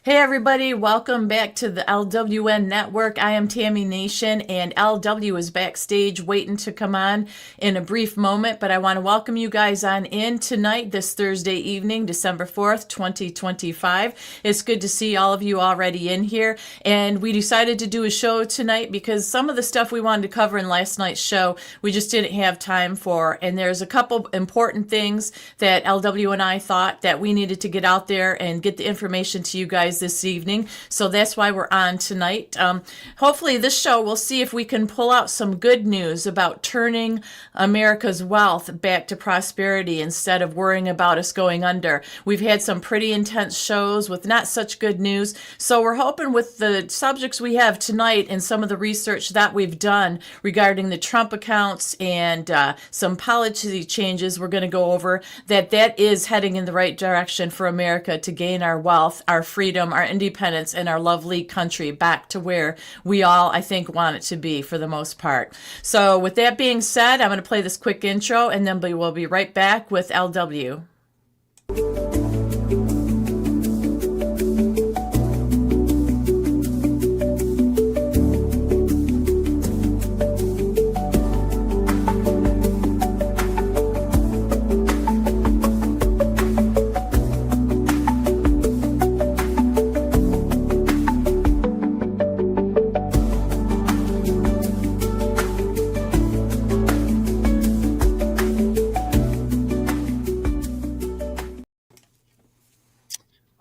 Hey everybody, welcome back to the LWN Network. I am Tammy Nation and LW is backstage waiting to come on in a brief moment, but I want to welcome you guys on in tonight, this Thursday evening, December 4th, 2025. It's good to see all of you already in here, and we decided to do a show tonight because some of the stuff we wanted to cover in last night's show, we just didn't have time for, and there's a couple important things that LW and I thought that we needed to get out there and get the information to you guys this evening. So that's why we're on tonight. Hopefully, this show we'll see if we can pull out some good news about turning America's wealth back to prosperity instead of worrying about us going under. We've had some pretty intense shows with not such good news. So we're hoping with the subjects we have tonight and some of the research that we've done regarding the Trump accounts and some policy changes we're going to go over, that is heading in the right direction for America to gain our wealth, our freedom, our independence, and our lovely country back to where we all, I think, want it to be for the most part. So with that being said, I'm going to play this quick intro and then we'll be right back with LW.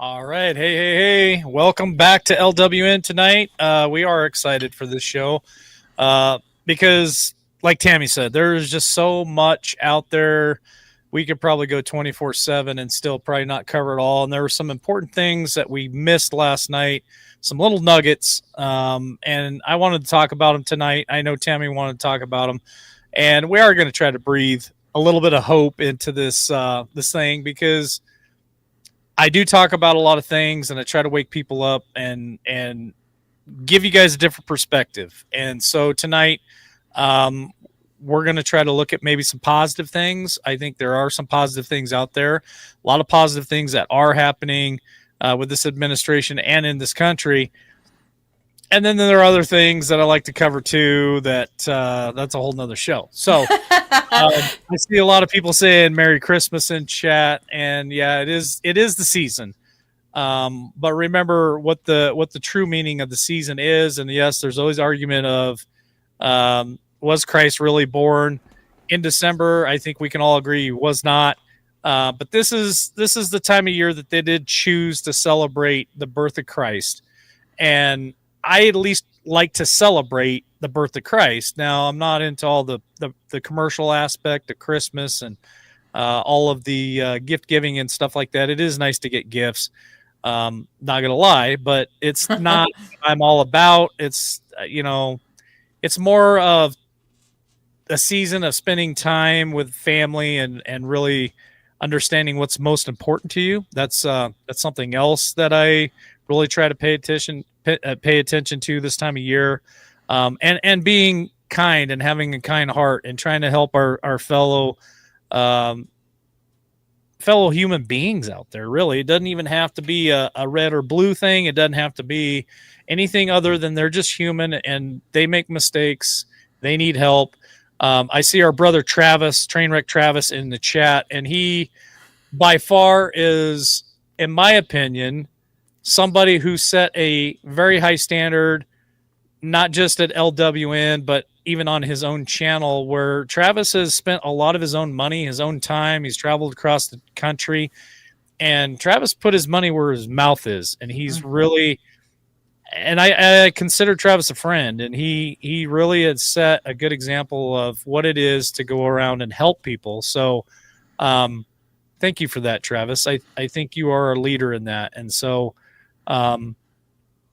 All right. Hey. Welcome back to LWN tonight. We are excited for this show because, like Tammy said, there's just so much out there. We could probably go 24/7 and still probably not cover it all. And there were some important things that we missed last night, some little nuggets. And I wanted to talk about them tonight. I know Tammy wanted to talk about them. And we are going to try to breathe a little bit of hope into this thing because I do talk about a lot of things and I try to wake people up and give you guys a different perspective. And so tonight, we're going to try to look at maybe some positive things. I think there are some positive things out there, a lot of positive things that are happening with this administration and in this country. And then there are other things that I like to cover too. That's a whole nother show. So I see a lot of people saying Merry Christmas in chat, and yeah, it is the season. But remember what the true meaning of the season is. And yes, there's always argument of was Christ really born in December? I think we can all agree he was not. But this is the time of year that they did choose to celebrate the birth of Christ, and I at least like to celebrate the birth of Christ. Now, I'm not into all the commercial aspect of Christmas and all of the gift giving and stuff like that. It is nice to get gifts. Not gonna lie, but it's not what I'm all about. It's it's more of a season of spending time with family and really understanding what's most important to you. That's something else that I really try to pay attention to this time of year, and being kind and having a kind heart and trying to help our fellow human beings out there. Really, it doesn't even have to be a red or blue thing. It doesn't have to be anything other than they're just human and they make mistakes. They need help. I see our brother Travis, Trainwreck Travis, in the chat, and he by far is, in my opinion, somebody who set a very high standard, not just at LWN, but even on his own channel, where Travis has spent a lot of his own money, his own time. He's traveled across the country, and Travis put his money where his mouth is. And he's really, and I consider Travis a friend, and he really has set a good example of what it is to go around and help people. So, thank you for that, Travis. I think you are a leader in that. And so,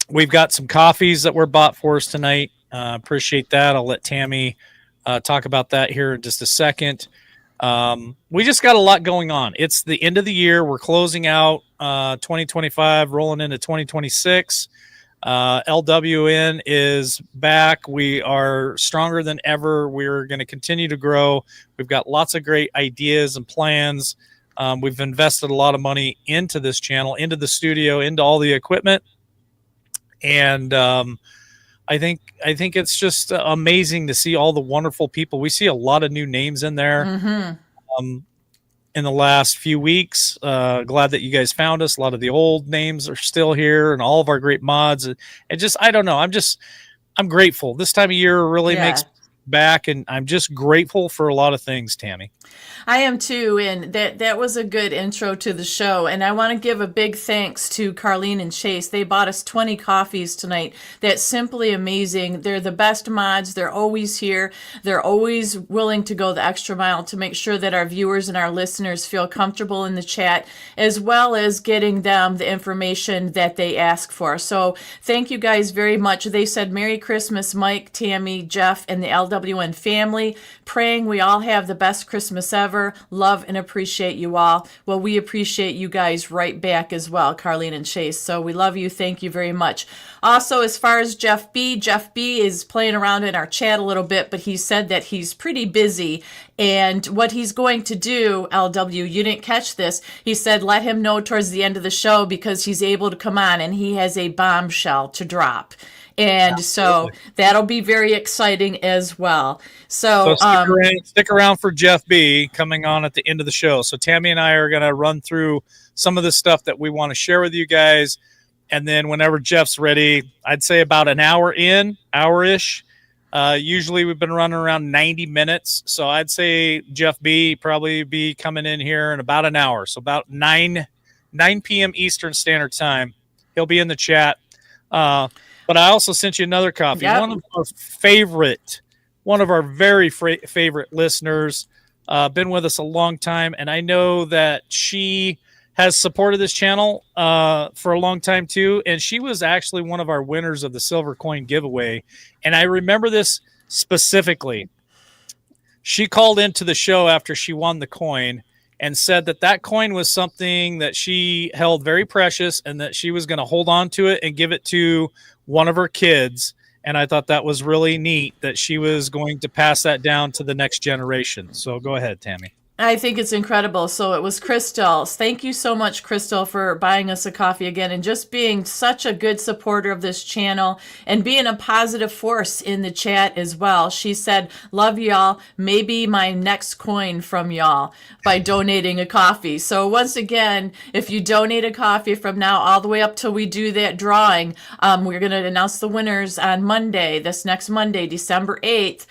we've got some coffees that were bought for us tonight. Appreciate that. I'll let Tammy talk about that here in just a second. We just got a lot going on. It's the end of the year. We're closing out 2025, rolling into 2026. LWN is back. We are stronger than ever. We're going to continue to grow. We've got lots of great ideas and plans We've invested a lot of money into this channel, into the studio, into all the equipment, and I think it's just amazing to see all the wonderful people. We see a lot of new names in there. In the last few weeks. Glad that you guys found us. A lot of the old names are still here, and all of our great mods. And just, I don't know. I'm grateful. This time of year really makes back, and I'm just grateful for a lot of things, Tammy. I am too, and that was a good intro to the show. And I want to give a big thanks to Carlene and Chase. They bought us 20 coffees tonight. That's simply amazing. They're the best mods. They're always here. They're always willing to go the extra mile to make sure that our viewers and our listeners feel comfortable in the chat, as well as getting them the information that they ask for. So thank you guys very much. They said Merry Christmas, Mike, Tammy, Jeff, and the LWN family. Praying we all have the best Christmas ever. Love and appreciate you all. Well, we appreciate you guys right back as well, Carlene and Chase. So we love you. Thank you very much. Also, as far as Jeff B is playing around in our chat a little bit, but he said that he's pretty busy. And what he's going to do, LW, you didn't catch this. He said, let him know towards the end of the show because he's able to come on and he has a bombshell to drop. And so that'll be very exciting as well. So stick around for Jeff B coming on at the end of the show. So Tammy and I are going to run through some of the stuff that we want to share with you guys. And then whenever Jeff's ready, I'd say about an hour-ish. Usually we've been running around 90 minutes. So I'd say Jeff B probably be coming in here in about an hour. So about 9 p.m. Eastern Standard Time. He'll be in the chat. But I also sent you another copy. Yep. One of our very favorite listeners, been with us a long time, and I know that she has supported this channel for a long time too. And she was actually one of our winners of the silver coin giveaway. And I remember this specifically. She called into the show after she won the coin and said that coin was something that she held very precious and that she was going to hold on to it and give it to one of her kids. And I thought that was really neat that she was going to pass that down to the next generation. So go ahead, Tammy. I think it's incredible. So it was Crystal. Thank you so much, Crystal, for buying us a coffee again and just being such a good supporter of this channel and being a positive force in the chat as well. She said, love y'all. Maybe my next coin from y'all by donating a coffee. So once again, if you donate a coffee from now all the way up till we do that drawing, we're going to announce the winners on Monday, this next Monday, December 8th,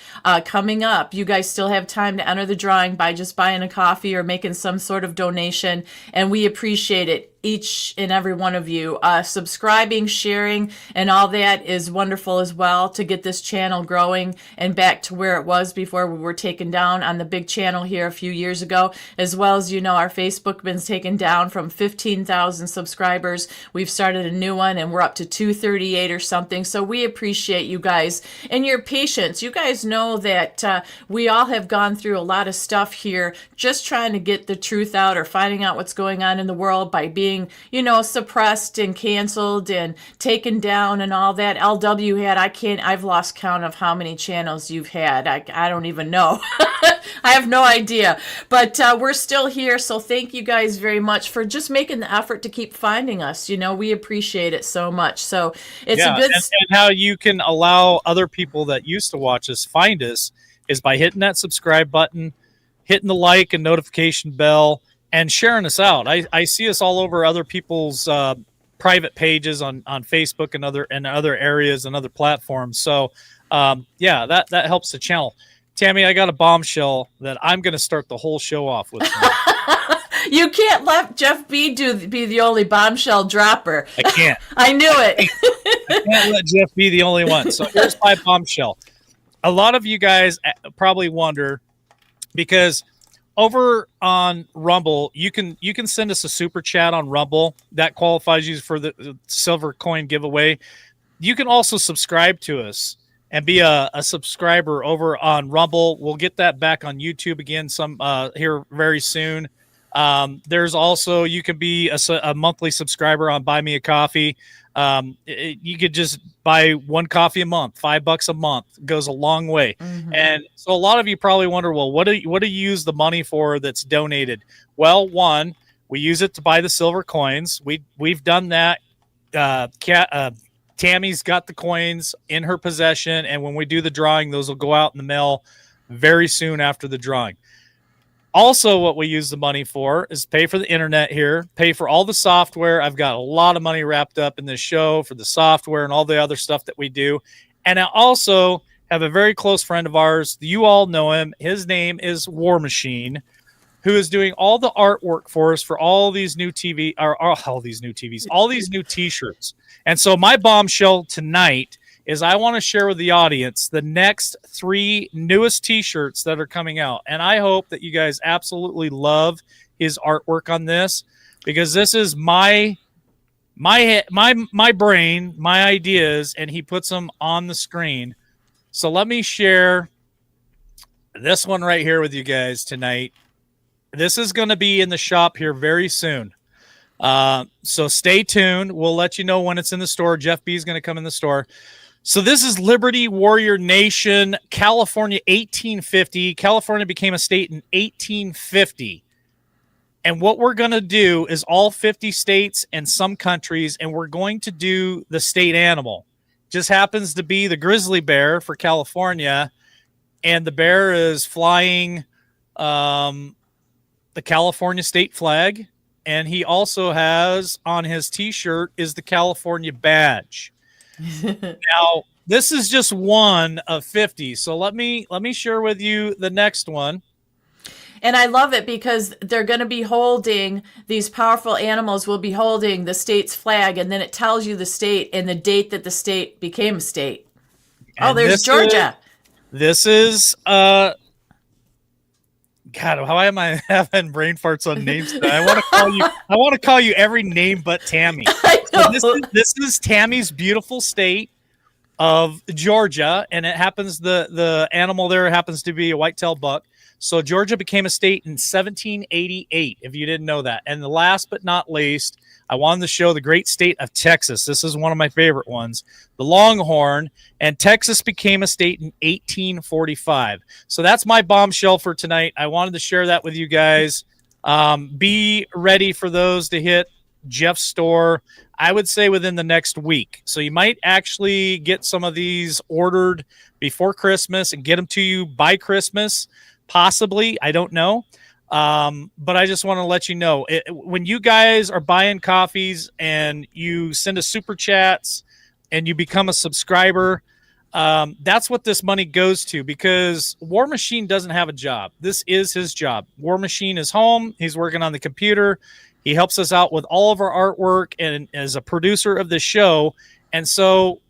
coming up. You guys still have time to enter the drawing by just buying a coffee or making some sort of donation, and we appreciate it, each and every one of you. Subscribing, sharing, and all that is wonderful as well to get this channel growing and back to where it was before we were taken down on the big channel here a few years ago. As well as, our Facebook been taken down from 15,000 subscribers. We've started a new one and we're up to 238 or something. So we appreciate you guys and your patience. You guys know that we all have gone through a lot of stuff here just trying to get the truth out or finding out what's going on in the world by being, suppressed and canceled and taken down and all that. LW had, I've lost count of how many channels you've had. I don't even know. I have no idea. But we're still here. So thank you guys very much for just making the effort to keep finding us. We appreciate it so much. So it's a good... And how you can allow other people that used to watch us find us is by hitting that subscribe button, hitting the like and notification bell, and sharing us out. I see us all over other people's private pages on Facebook and other areas and other platforms. So that helps the channel. Tammy, I got a bombshell that I'm going to start the whole show off with. You can't let Jeff B be the only bombshell dropper. I can't. I knew it. I can't let Jeff be the only one. So here's my bombshell. A lot of you guys probably wonder, because over on Rumble, you can send us a super chat on Rumble. That qualifies you for the silver coin giveaway. You can also subscribe to us and be a subscriber over on Rumble. We'll get that back on YouTube again here very soon. There's also, you could be a monthly subscriber on Buy Me a Coffee. You could just buy one coffee a month, $5 a month goes a long way. Mm-hmm. And so a lot of you probably wonder, well, what do you use the money for that's donated? Well, one, we use it to buy the silver coins. We've done that. Tammy's got the coins in her possession, and when we do the drawing, those will go out in the mail very soon after the drawing. Also, what we use the money for is pay for the internet here, pay for all the software. I've got a lot of money wrapped up in this show for the software and all the other stuff that we do. And I also have a very close friend of ours. You all know him. His name is War Machine, who is doing all the artwork for us for all these new all these new t-shirts. And so my bombshell tonight is I want to share with the audience the next 3 newest t-shirts that are coming out. And I hope that you guys absolutely love his artwork on this, because this is my brain, my ideas, and he puts them on the screen. So let me share this one right here with you guys tonight. This is going to be in the shop here very soon. So stay tuned. We'll let you know when it's in the store. Jeff B is going to come in the store. So this is Liberty Warrior Nation, California, 1850. California became a state in 1850. And what we're going to do is all 50 states and some countries, and we're going to do the state animal. Just happens to be the grizzly bear for California, and the bear is flying the California state flag, and he also has on his t-shirt is the California badge. Now, this is just one of 50. So let me share with you the next one. And I love it because they're going to be holding, these powerful animals will be holding the state's flag, and then it tells you the state and the date that the state became a state. And there's Georgia. This is God, how am I having brain farts on names today? I want to call you every name but Tammy. So this is Tammy's beautiful state of Georgia, and it happens the animal there happens to be a white-tailed buck. So Georgia became a state in 1788, if you didn't know that. And the last but not least, I wanted to show the great state of Texas. This is one of my favorite ones, the Longhorn. And Texas became a state in 1845. So that's my bombshell for tonight. I wanted to share that with you guys. Be ready for those to hit Jeff's store, I would say within the next week. So you might actually get some of these ordered before Christmas and get them to you by Christmas. Possibly, I don't know. But I just want to let you know, when you guys are buying coffees and you send us super chats and you become a subscriber, that's what this money goes to, because War Machine doesn't have a job. This is his job. War Machine is home. He's working on the computer. He helps us out with all of our artwork and is a producer of the show. And so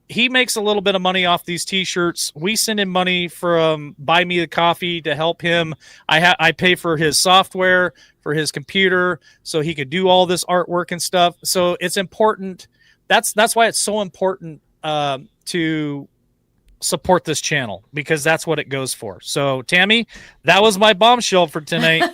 he makes a little bit of money off these t-shirts. We send him money from Buy Me the Coffee to help him. I pay for his software, for his computer, so he could do all this artwork and stuff. So it's important. That's why it's so important to support this channel, because that's what it goes for. So Tammy, that was my bombshell for tonight.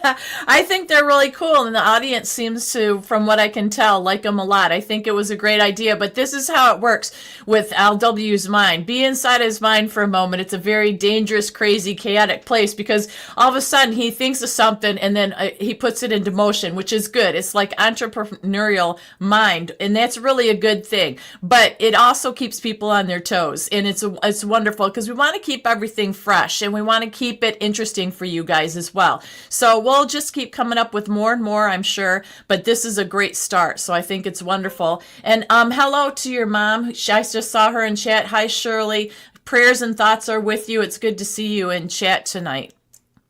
I think they're really cool, and the audience seems to, from what I can tell, like them a lot. I think it was a great idea, but this is how it works with LW's mind. Be inside his mind for a moment. It's a very dangerous, crazy, chaotic place, because all of a sudden he thinks of something and then he puts it into motion, which is good. It's like entrepreneurial mind, and that's really a good thing. But it also keeps people on their toes, and it's wonderful, because we want to keep everything fresh and we want to keep it interesting for you guys as well. So we'll just keep coming up with more and more, I'm sure, but this is a great start. So I think it's wonderful. And hello to your mom. I just saw her in chat. Hi, Shirley. Prayers and thoughts are with you. It's good to see you in chat tonight.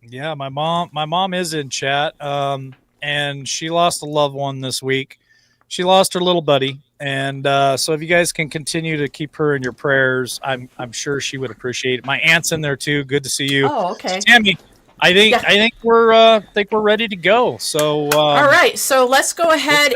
Yeah, my mom is in chat, and she lost a loved one this week. She lost her little buddy. And so if you guys can continue to keep her in your prayers, I'm sure she would appreciate it. My aunt's in there too. Good to see you. Oh, okay. Tammy, I think we're ready to go. So all right. So let's go ahead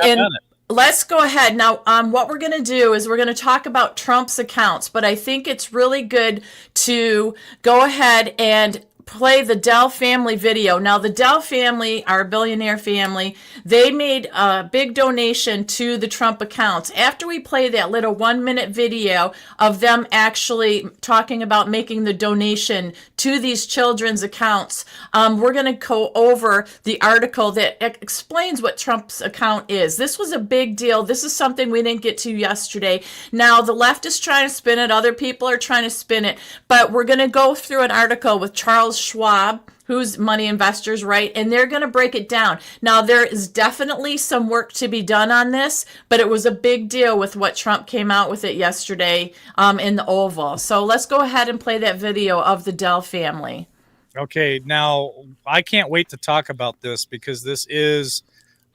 now. What we're going to do is we're going to talk about Trump's accounts, but I think it's really good to go ahead and play the Dell family video. Now, the Dell family, our billionaire family, they made a big donation to the Trump accounts. After we play that little 1-minute video of them actually talking about making the donation to these children's accounts, we're going to go over the article that explains what Trump's account is. This was a big deal. This is something we didn't get to yesterday. Now, the left is trying to spin it. Other people are trying to spin it. But we're going to go through an article with Charles Schwab, who's Money Investors, right? And they're going to break it down. Now, there is definitely some work to be done on this, but it was a big deal with what Trump came out with it yesterday in the Oval. So let's go ahead and play that video of the Dell family. Okay, now I can't wait to talk about this because this is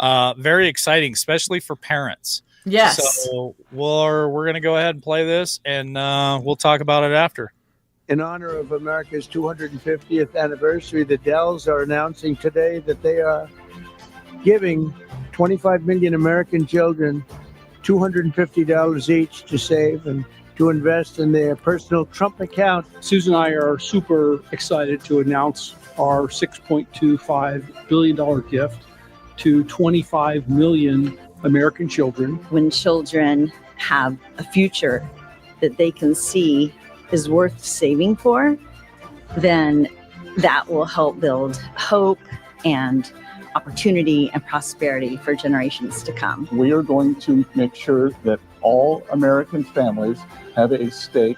very exciting, especially for parents. Yes. So we're going to go ahead and play this, and we'll talk about it after. In honor of America's 250th anniversary, the Dells are announcing today that they are giving 25 million American children $250 each to save and to invest in their personal Trump account. Susan and I are super excited to announce our $6.25 billion gift to 25 million American children. When children have a future that they can see is worth saving for, then that will help build hope and opportunity and prosperity for generations to come. We are going to make sure that all American families have a stake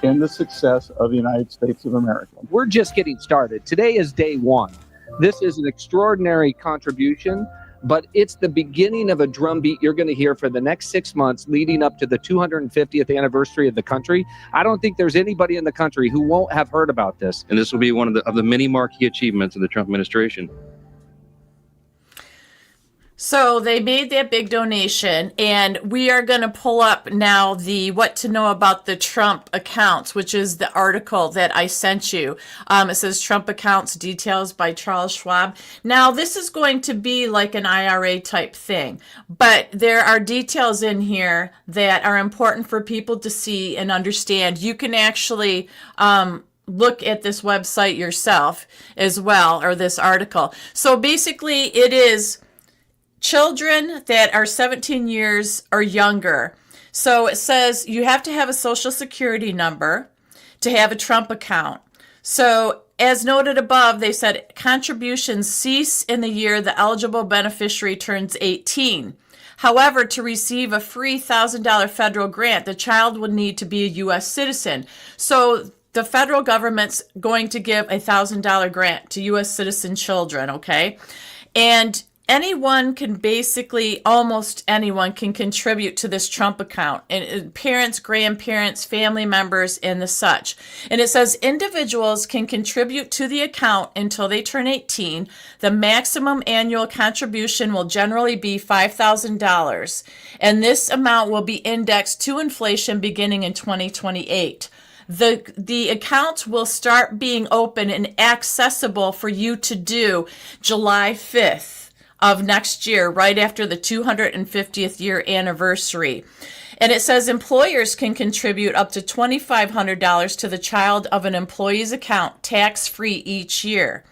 in the success of the United States of America. We're just getting started. Today is day one. This is an extraordinary contribution, but it's the beginning of a drumbeat you're going to hear for the next 6 months leading up to the 250th anniversary of the country. I don't think there's anybody in the country who won't have heard about this. And this will be one of the many marquee achievements of the Trump administration. So they made that big donation, and we are going to pull up now the what to know about the Trump accounts, which is the article that I sent you. It says Trump accounts details by Charles Schwab. Now, this is going to be like an IRA type thing, but there are details in here that are important for people to see and understand. You can actually look at this website yourself as well, or this article. So basically, it is children that are 17 years or younger. So it says you have to have a social security number to have a Trump account. So as noted above, they said contributions cease in the year the eligible beneficiary turns 18. However, to receive a free $1,000 federal grant, the child would need to be a U.S. citizen. So the federal government's going to give a $1,000 grant to U.S. citizen children, okay? And anyone can basically, almost anyone can contribute to this Trump account, and parents, grandparents, family members, and the such. And it says individuals can contribute to the account until they turn 18. The maximum annual contribution will generally be $5,000, and this amount will be indexed to inflation beginning in 2028. The accounts will start being open and accessible for you to do July 5th. Of next year, right after the 250th year anniversary. And it says employers can contribute up to $2,500 to the child of an employee's account, tax-free each year.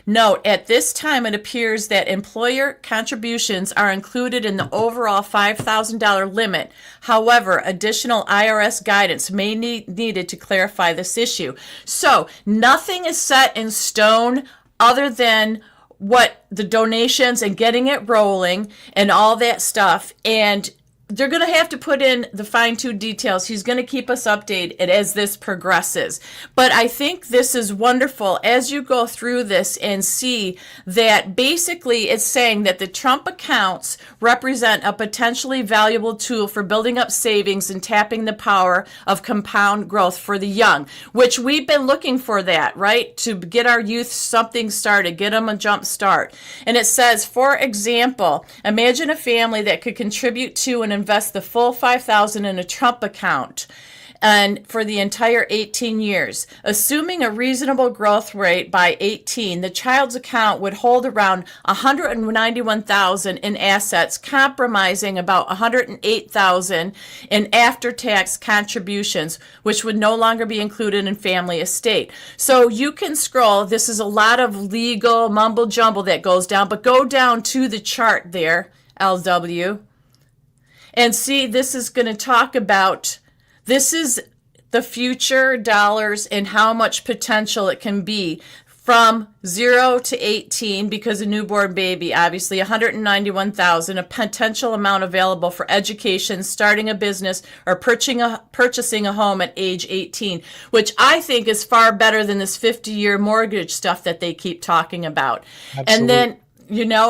Note, at this time, it appears that employer contributions are included in the overall $5,000 limit. However, additional IRS guidance may be needed to clarify this issue. So, nothing is set in stone other than what the donations and getting it rolling and all that stuff. And they're going to have to put in the fine-tuned details. He's going to keep us updated as this progresses. But I think this is wonderful as you go through this and see that basically it's saying that the Trump accounts represent a potentially valuable tool for building up savings and tapping the power of compound growth for the young, which we've been looking for that, right? To get our youth something started, get them a jump start. And it says, for example, imagine a family that could contribute to and invest the full $5,000 in a Trump account. and for the entire 18 years. Assuming a reasonable growth rate by 18, the child's account would hold around $191,000 in assets, compromising about $108,000 in after-tax contributions, which would no longer be included in family estate. So you can scroll. This is a lot of legal mumble jumble that goes down, but go down to the chart there, LW, and see, this is going to talk about, this is the future dollars and how much potential it can be from 0 to 18, because a newborn baby, obviously 191,000, a potential amount available for education, starting a business, or purchasing a home at age 18, which I think is far better than this 50-year mortgage stuff that they keep talking about. Absolutely. And then,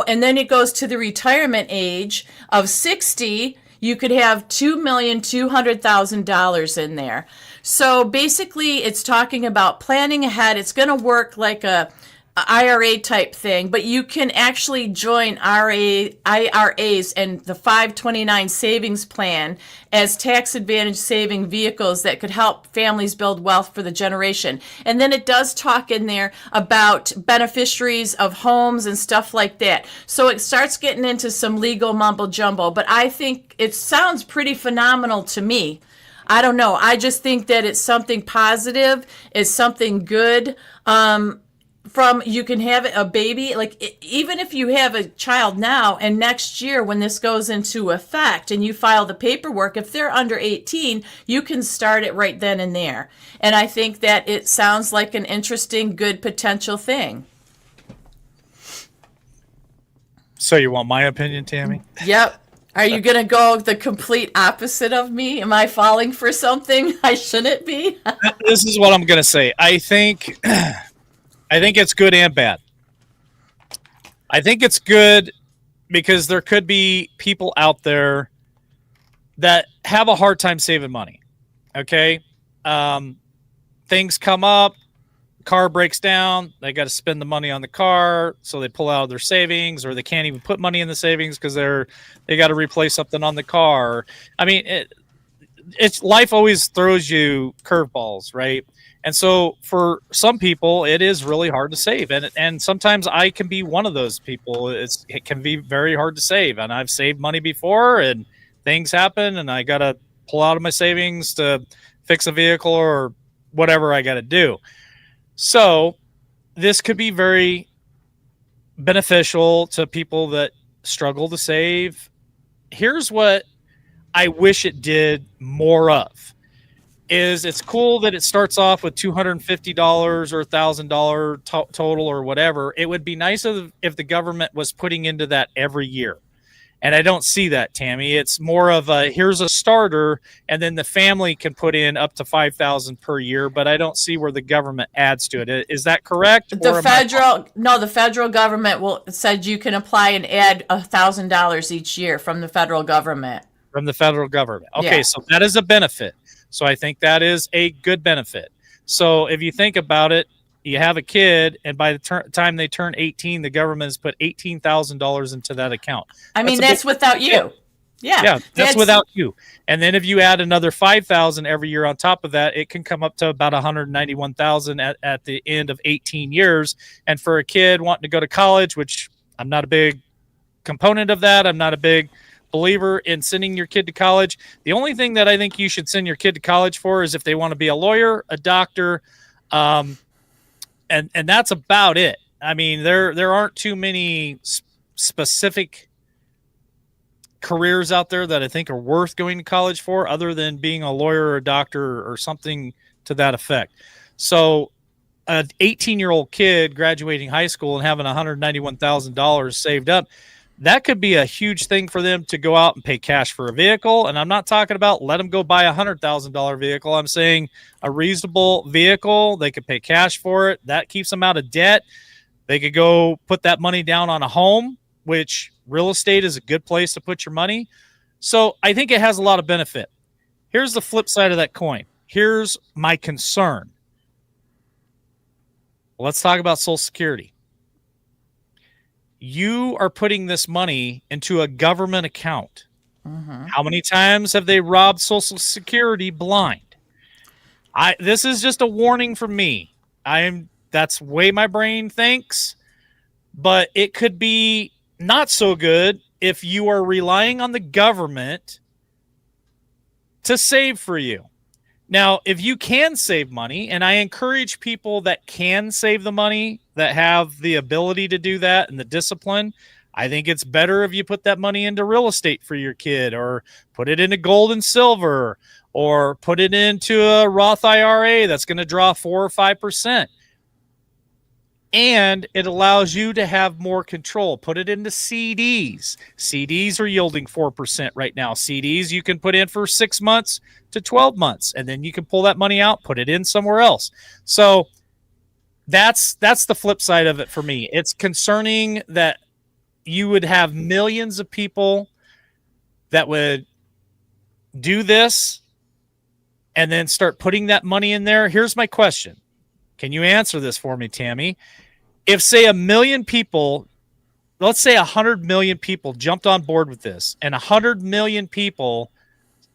and then it goes to the retirement age of 60. You could have $2,200,000 in there. So basically, it's talking about planning ahead. It's going to work like a IRA type thing, but you can actually join IRAs and the 529 savings plan as tax advantage saving vehicles that could help families build wealth for the generation. And then it does talk in there about beneficiaries of homes and stuff like that. So it starts getting into some legal mumble jumbo, but I think it sounds pretty phenomenal to me. I don't know. I just think that it's something positive. It's something good. From you can have a baby, like even if you have a child now and next year when this goes into effect and you file the paperwork, if they're under 18, you can start it right then and there. And I think that it sounds like an interesting, good potential thing. So you want my opinion, Tammy? Yep. Are you going to go the complete opposite of me? Am I falling for something I shouldn't be? This is what I'm going to say. I think it's good and bad. I think it's good because there could be people out there that have a hard time saving money. Okay. Things come up, car breaks down. They got to spend the money on the car. So they pull out of their savings, or they can't even put money in the savings because they got to replace something on the car. I mean, it's life always throws you curveballs, right? And so for some people, it is really hard to save. And sometimes I can be one of those people. It can be very hard to save. And I've saved money before and things happen and I got to pull out of my savings to fix a vehicle or whatever I got to do. So this could be very beneficial to people that struggle to save. Here's what I wish it did more of. It's cool that it starts off with $250 or $1,000 total or whatever. It would be nice if the government was putting into that every year. And I don't see that, Tammy. It's more of here's a starter, and then the family can put in up to $5,000 per year, but I don't see where the government adds to it. Is that correct? The federal government said you can apply and add $1,000 each year from the federal government. From the federal government. Okay, yeah. So that is a benefit. So I think that is a good benefit. So if you think about it, you have a kid, and by the time they turn 18, the government has put $18,000 into that account. I mean, that's without you. Yeah, that's without you. And then if you add another $5,000 every year on top of that, it can come up to about $191,000 at the end of 18 years. And for a kid wanting to go to college, which I'm not a big component of that, I'm not a big believer in sending your kid to college. The only thing that I think you should send your kid to college for is if they want to be a lawyer, a doctor, and that's about it. I mean, there aren't too many specific careers out there that I think are worth going to college for, other than being a lawyer or a doctor or something to that effect. So an 18-year-old kid graduating high school and having $191,000 saved up, that could be a huge thing for them to go out and pay cash for a vehicle. And I'm not talking about let them go buy $100,000 vehicle. I'm saying a reasonable vehicle. They could pay cash for it. That keeps them out of debt. They could go put that money down on a home, which real estate is a good place to put your money. So I think it has a lot of benefit. Here's the flip side of that coin. Here's my concern. Let's talk about Social Security. You are putting this money into a government account. Mm-hmm. How many times have they robbed Social Security blind? This is just a warning from me. That's the way my brain thinks, but it could be not so good if you are relying on the government to save for you. Now, if you can save money, and I encourage people that can save the money, that have the ability to do that and the discipline, I think it's better if you put that money into real estate for your kid, or put it into gold and silver, or put it into a Roth IRA that's going to draw 4 or 5%. And it allows you to have more control. Put it into CDs. CDs are yielding 4% right now. CDs you can put in for 6 months to 12 months, and then you can pull that money out, put it in somewhere else. So that's the flip side of it for me. It's concerning that you would have millions of people that would do this and then start putting that money in there. Here's my question. Can you answer this for me, Tammy? If, say, 1 million people, let's say 100 million people jumped on board with this, and 100 million people,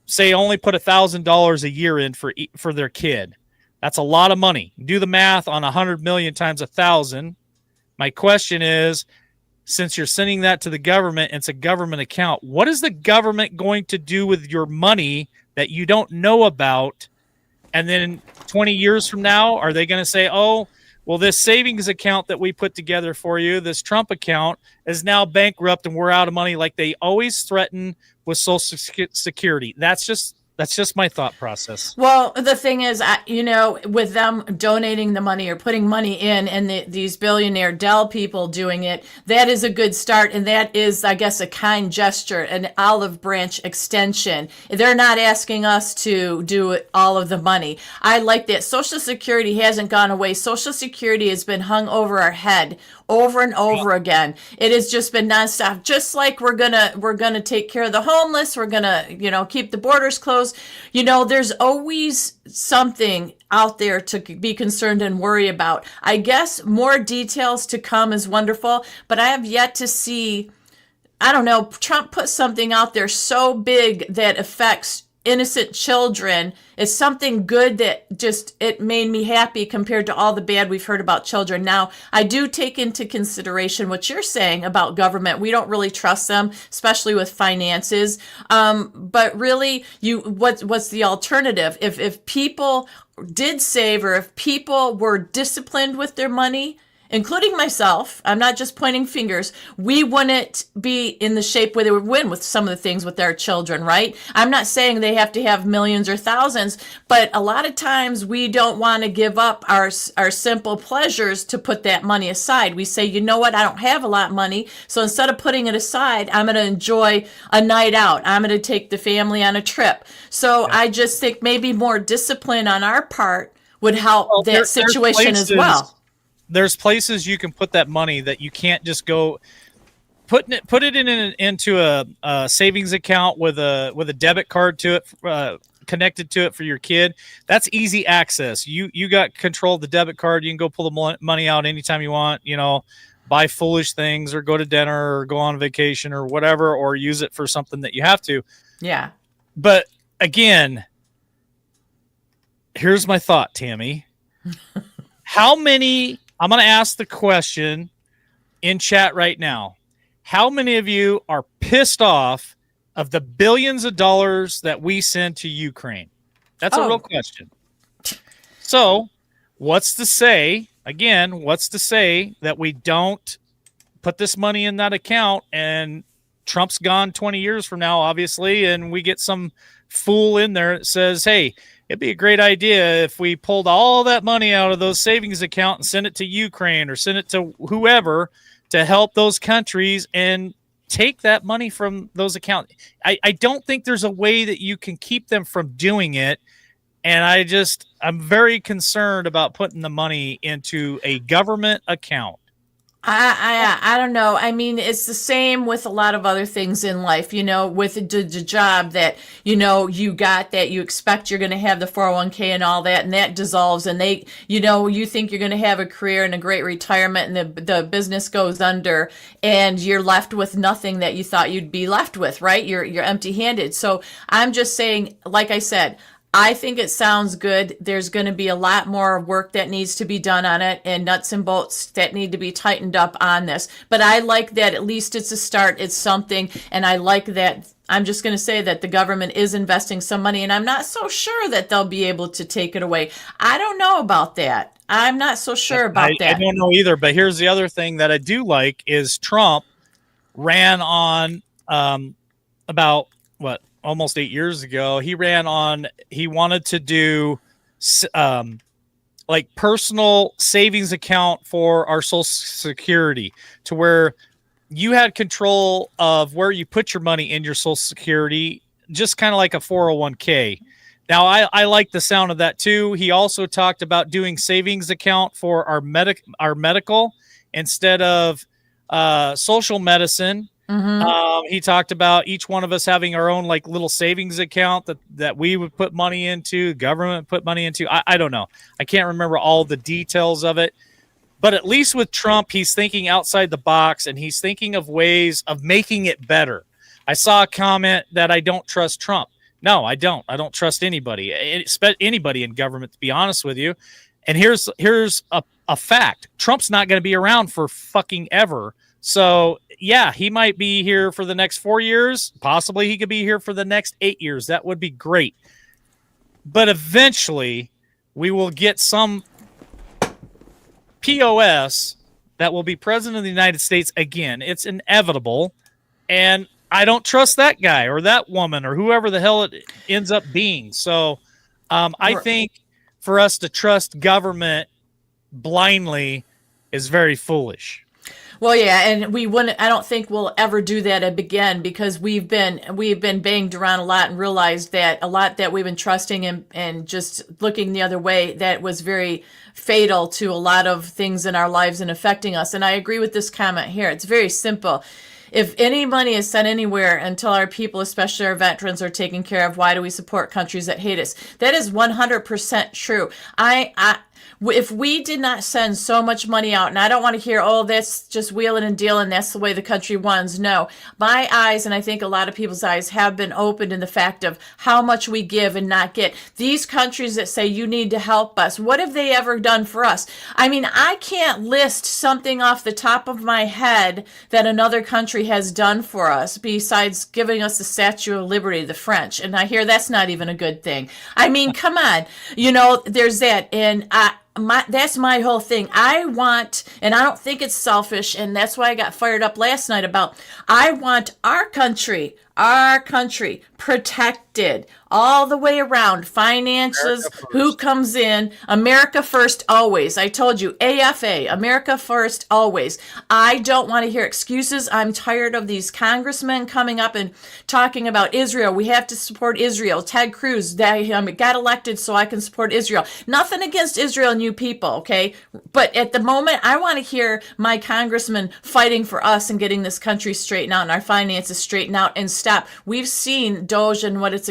say, only put $1,000 a year in for their kid, that's a lot of money. Do the math on 100 million times 1,000. My question is, since you're sending that to the government, it's a government account, what is the government going to do with your money that you don't know about? And then 20 years from now, are they going to say, oh, well, this savings account that we put together for you, this Trump account, is now bankrupt and we're out of money, like they always threaten with Social Security? That's just my thought process. Well, the thing is, with them donating the money or putting money in, and these billionaire Dell people doing it, that is a good start. And that is, I guess, a kind gesture, an olive branch extension. They're not asking us to do all of the money. I like that. Social Security hasn't gone away. Social Security has been hung over our head over and over again. It has just been nonstop. Just like we're gonna take care of the homeless, we're gonna keep the borders closed. There's always something out there to be concerned and worry about. I guess more details to come is wonderful, but I have yet to see. I don't know. Trump put something out there so big that affects innocent children. It's something good that it made me happy compared to all the bad we've heard about children. Now, I do take into consideration what you're saying about government. We don't really trust them, especially with finances. But really, what's the alternative? If people did save, or if people were disciplined with their money, including myself, I'm not just pointing fingers, we wouldn't be in the shape where they would win with some of the things with their children, right? I'm not saying they have to have millions or thousands, but a lot of times we don't want to give up our simple pleasures to put that money aside. We say, you know what, I don't have a lot of money, so instead of putting it aside, I'm going to enjoy a night out. I'm going to take the family on a trip. So I just think maybe more discipline on our part would help that situation as well. There's places you can put that money that you can't just go put it into a savings account with a debit card to it, connected to it for your kid. That's easy access. You got control of the debit card. You can go pull the money out anytime you want, buy foolish things or go to dinner or go on vacation or whatever, or use it for something that you have to. Yeah. But again, here's my thought, Tammy. I'm going to ask the question in chat right now. How many of you are pissed off of the billions of dollars that we send to Ukraine? That's a real question. So what's to say that we don't put this money in that account, and Trump's gone 20 years from now, obviously, and we get some fool in there that says, hey, it'd be a great idea if we pulled all that money out of those savings account and sent it to Ukraine or sent it to whoever to help those countries, and take that money from those accounts. I don't think there's a way that you can keep them from doing it. And I'm very concerned about putting the money into a government account. I don't know. I mean, it's the same with a lot of other things in life, with the job that, you got, that you expect you're going to have the 401k and all that, and that dissolves, and you think you're going to have a career and a great retirement, and the business goes under, and you're left with nothing that you thought you'd be left with, right? You're empty handed. So I'm just saying, like I said, I think it sounds good. There's going to be a lot more work that needs to be done on it and nuts and bolts that need to be tightened up on this. But I like that at least it's a start. It's something. And I like that. I'm just going to say that the government is investing some money, and I'm not so sure that they'll be able to take it away. I don't know about that. I'm not so sure about that. I don't know either. But here's the other thing that I do like is Trump ran on about what? Almost 8 years ago, he wanted to do like personal savings account for our Social Security, to where you had control of where you put your money in your Social Security, just kind of like a 401k. Now, I like the sound of that too. He also talked about doing savings account for our medical instead of social medicine. He talked about each one of us having our own like little savings account that we would put money into, government put money into. I don't know. I can't remember all the details of it, but at least with Trump, he's thinking outside the box and he's thinking of ways of making it better. I saw a comment that I don't trust Trump. No, I don't. I don't trust anybody in government, to be honest with you. And here's a fact. Trump's not going to be around for fucking ever. So yeah, he might be here for the next 4 years. Possibly he could be here for the next 8 years. That would be great. But eventually we will get some POS that will be president of the United States again. It's inevitable. And I don't trust that guy or that woman or whoever the hell it ends up being. So I think for us to trust government blindly is very foolish. Well, yeah, and we wouldn't. I don't think we'll ever do that again, because we've been banged around a lot and realized that a lot that we've been trusting and just looking the other way, that was very fatal to a lot of things in our lives and affecting us. And I agree with this comment here. It's very simple. If any money is sent anywhere until our people, especially our veterans, are taken care of, why do we support countries that hate us? That is 100% true. If we did not send so much money out, and I don't want to hear, oh, that's just wheeling and dealing, that's the way the country runs. No, my eyes, and I think a lot of people's eyes, have been opened in the fact of how much we give and not get. These countries that say you need to help us, what have they ever done for us? I mean, I can't list something off the top of my head that another country has done for us besides giving us the Statue of Liberty, the French. And I hear that's not even a good thing. I mean, come on, there's that. And that's my whole thing. I want, and I don't think it's selfish, and that's why I got fired up last night about, I want our country protected all the way around. Finances, who comes in, America first always. I told you, AFA, America first always. I don't want to hear excuses. I'm tired of these congressmen coming up and talking about Israel. We have to support Israel. Ted Cruz, got elected so I can support Israel. Nothing against Israel and you people, okay? But at the moment, I want to hear my congressman fighting for us and getting this country straightened out and our finances straightened out and stop. We've seen Doge and what it's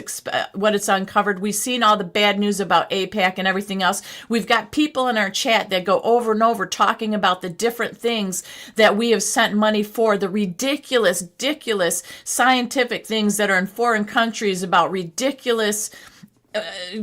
uncovered. We've seen all the bad news about AIPAC and everything else. We've got people in our chat that go over and over talking about the different things that we have sent money for, the ridiculous scientific things that are in foreign countries about ridiculous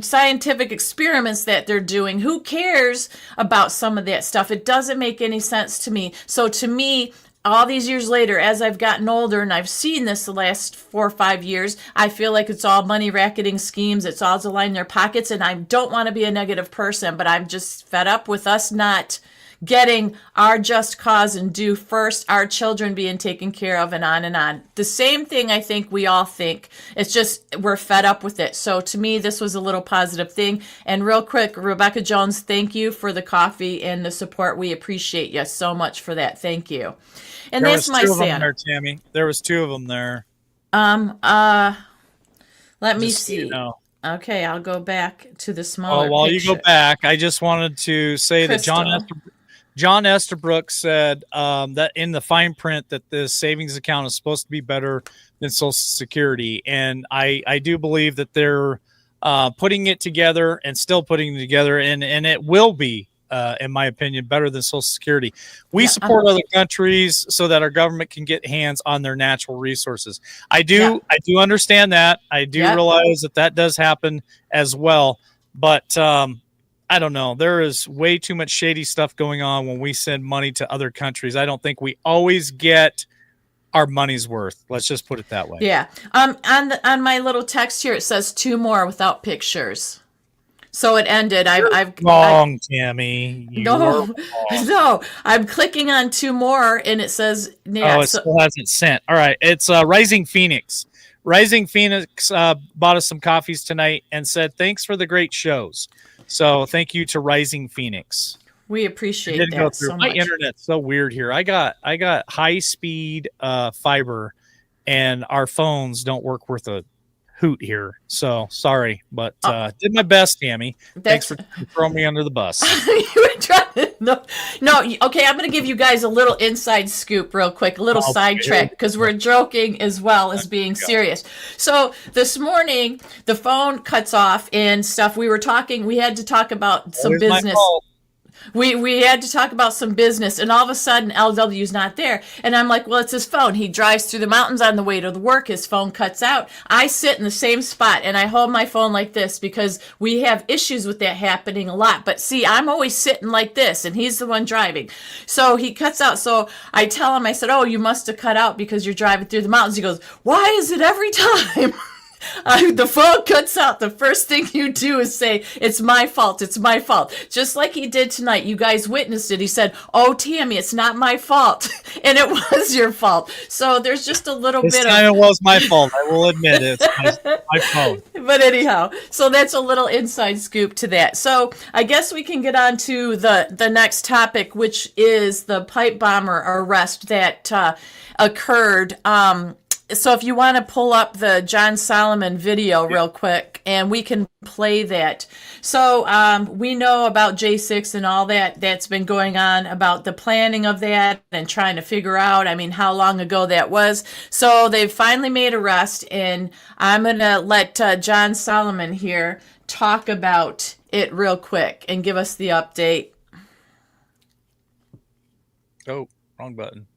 scientific experiments that they're doing. Who cares about some of that stuff? It doesn't make any sense to me. So to me, all these years later, as I've gotten older and I've seen this the last 4 or 5 years, I feel like it's all money racketing schemes. It's all to line their pockets. And I don't want to be a negative person, but I'm just fed up with us not getting our just cause and due first, our children being taken care of, and on and on. The same thing I think we all think. It's just we're fed up with it. So to me, this was a little positive thing. And real quick, Rebecca Jones, thank you for the coffee and the support. We appreciate you so much for that. Thank you. And There that's was my two of them Santa. there, Tammy. There was 2 of them there. Let me Just so see. you know. Okay, I'll go back to the smaller Oh, while picture. you go back, I just wanted to say that John Estabrook said that in the fine print that the savings account is supposed to be better than Social Security. And I do believe that they're putting it together and still putting it together. And it will be in my opinion, better than Social Security. We Yeah, support other countries so that our government can get hands on their natural resources. I do understand that. I do realize that does happen as well. But I don't know. There is way too much shady stuff going on when we send money to other countries. I don't think we always get our money's worth. Let's just put it that way. Yeah. On my little text here, it says 2 more without pictures. So it ended. I've wrong, Tammy. No, I'm clicking on 2 more, and it says still hasn't sent. All right, it's Rising Phoenix. Rising Phoenix bought us some coffees tonight and said thanks for the great shows. So thank you to Rising Phoenix. We appreciate that so my much. internet's so weird here. I got high speed fiber, and our phones don't work worth a hoot here. So sorry, but did my best, Tammy. Thanks for throwing me under the bus. You were trying no. Okay, I'm going to give you guys a little inside scoop real quick, a little sidetrack, because we're joking as well as being serious. So this morning, the phone cuts off and stuff. We had to talk about some business. We had to talk about some business, and all of a sudden LW's not there. And I'm like, well, it's his phone. He drives through the mountains on the way to the work. His phone cuts out. I sit in the same spot, and I hold my phone like this because we have issues with that happening a lot. But see, I'm always sitting like this, and he's the one driving. So he cuts out. So I tell him, I said, oh, you must have cut out because you're driving through the mountains. He goes, why is it every time the phone cuts out, the first thing you do is say, it's my fault, it's my fault. Just like he did tonight. You guys witnessed it. He said, oh, Tammy, it's not my fault. And it was your fault. So there's just a little bit of... It was my fault. I will admit it. It's my fault. But anyhow, so that's a little inside scoop to that. So I guess we can get on to the next topic, which is the pipe bomber arrest that occurred. So if you want to pull up the John Solomon video real quick, and we can play that. So we know about J6 and all that's been going on, about the planning of that and trying to figure out, how long ago that was. So they've finally made arrest, and I'm going to let John Solomon here talk about it real quick and give us the update. Oh, wrong button.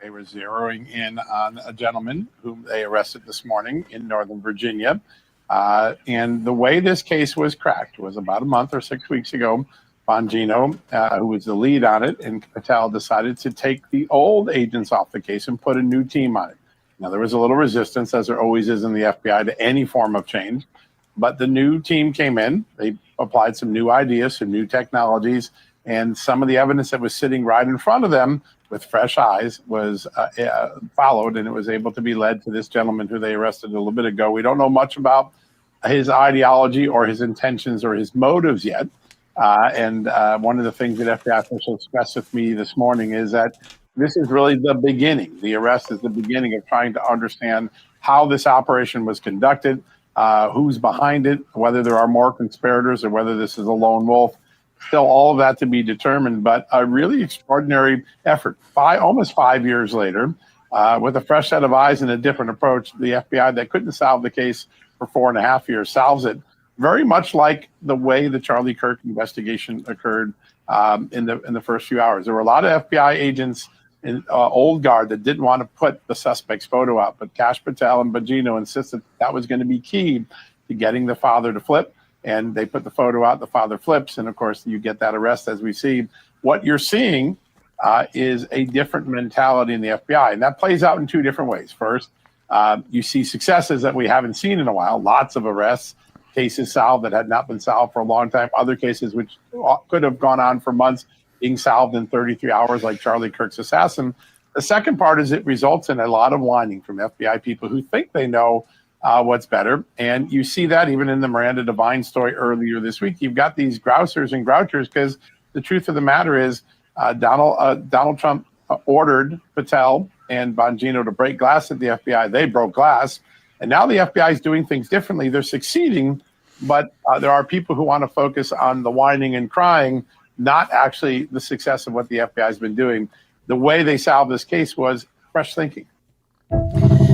They were zeroing in on a gentleman whom they arrested this morning in Northern Virginia. And the way this case was cracked was about a month or 6 weeks ago. Bongino, who was the lead on it, and Patel decided to take the old agents off the case and put a new team on it. Now, there was a little resistance, as there always is in the FBI, to any form of change. But the new team came in. They applied some new ideas, some new technologies, and some of the evidence that was sitting right in front of them with fresh eyes was followed, and it was able to be led to this gentleman who they arrested a little bit ago. We don't know much about his ideology or his intentions or his motives yet. And one of the things that FBI officials expressed with me this morning is that this is really the beginning. The arrest is the beginning of trying to understand how this operation was conducted, who's behind it, whether there are more conspirators or whether this is a lone wolf. Still all of that to be determined, but a really extraordinary effort. Almost 5 years later, with a fresh set of eyes and a different approach, the FBI that couldn't solve the case for 4.5 years solves it, very much like the way the Charlie Kirk investigation occurred in the first few hours. There were a lot of FBI agents in old guard that didn't want to put the suspect's photo out, but Kash Patel and Bongino insisted that was going to be key to getting the father to flip. And they put the photo out, the father flips, and of course you get that arrest as we see. What you're seeing is a different mentality in the FBI, and that plays out in 2 different ways. First, you see successes that we haven't seen in a while, lots of arrests, cases solved that had not been solved for a long time, other cases which could have gone on for months being solved in 33 hours like Charlie Kirk's assassin. The second part is it results in a lot of whining from FBI people who think they know what's better. And you see that even in the Miranda Devine story earlier this week. You've got these grousers and grouchers because the truth of the matter is Donald Trump ordered Patel and Bongino to break glass at the FBI. They broke glass. And now the FBI is doing things differently. They're succeeding, but there are people who want to focus on the whining and crying, not actually the success of what the FBI has been doing. The way they solved this case was fresh thinking.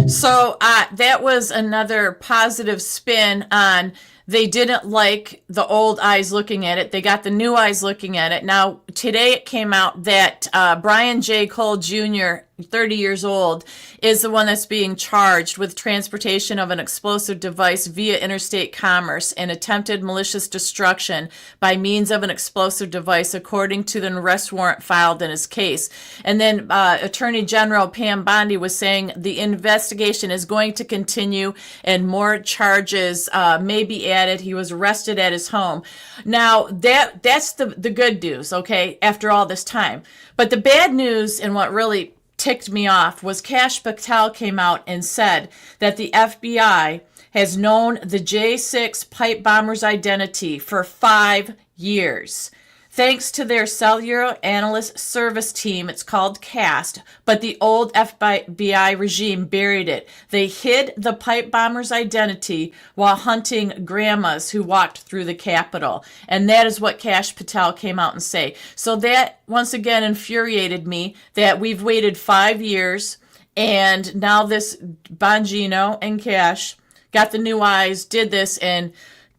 So that was another positive spin on they didn't like the old eyes looking at it. They got the new eyes looking at it. Now, today it came out that Brian J. Cole Jr., 30 years old, is the one that's being charged with transportation of an explosive device via interstate commerce and attempted malicious destruction by means of an explosive device, according to the arrest warrant filed in his case. And then Attorney General Pam Bondi was saying the investigation is going to continue and more charges may be added. He was arrested at his home. Now, that's the good news, okay, after all this time. But the bad news, and what really ticked me off, was Kash Patel came out and said that the FBI has known the J6 pipe bomber's identity for 5 years. Thanks to their cellular analyst service team, it's called CAST, but the old FBI regime buried it. They hid the pipe bomber's identity while hunting grandmas who walked through the Capitol. And that is what Kash Patel came out and say. So that, once again, infuriated me that we've waited 5 years, and now this Bongino and Kash got the new eyes, did this, and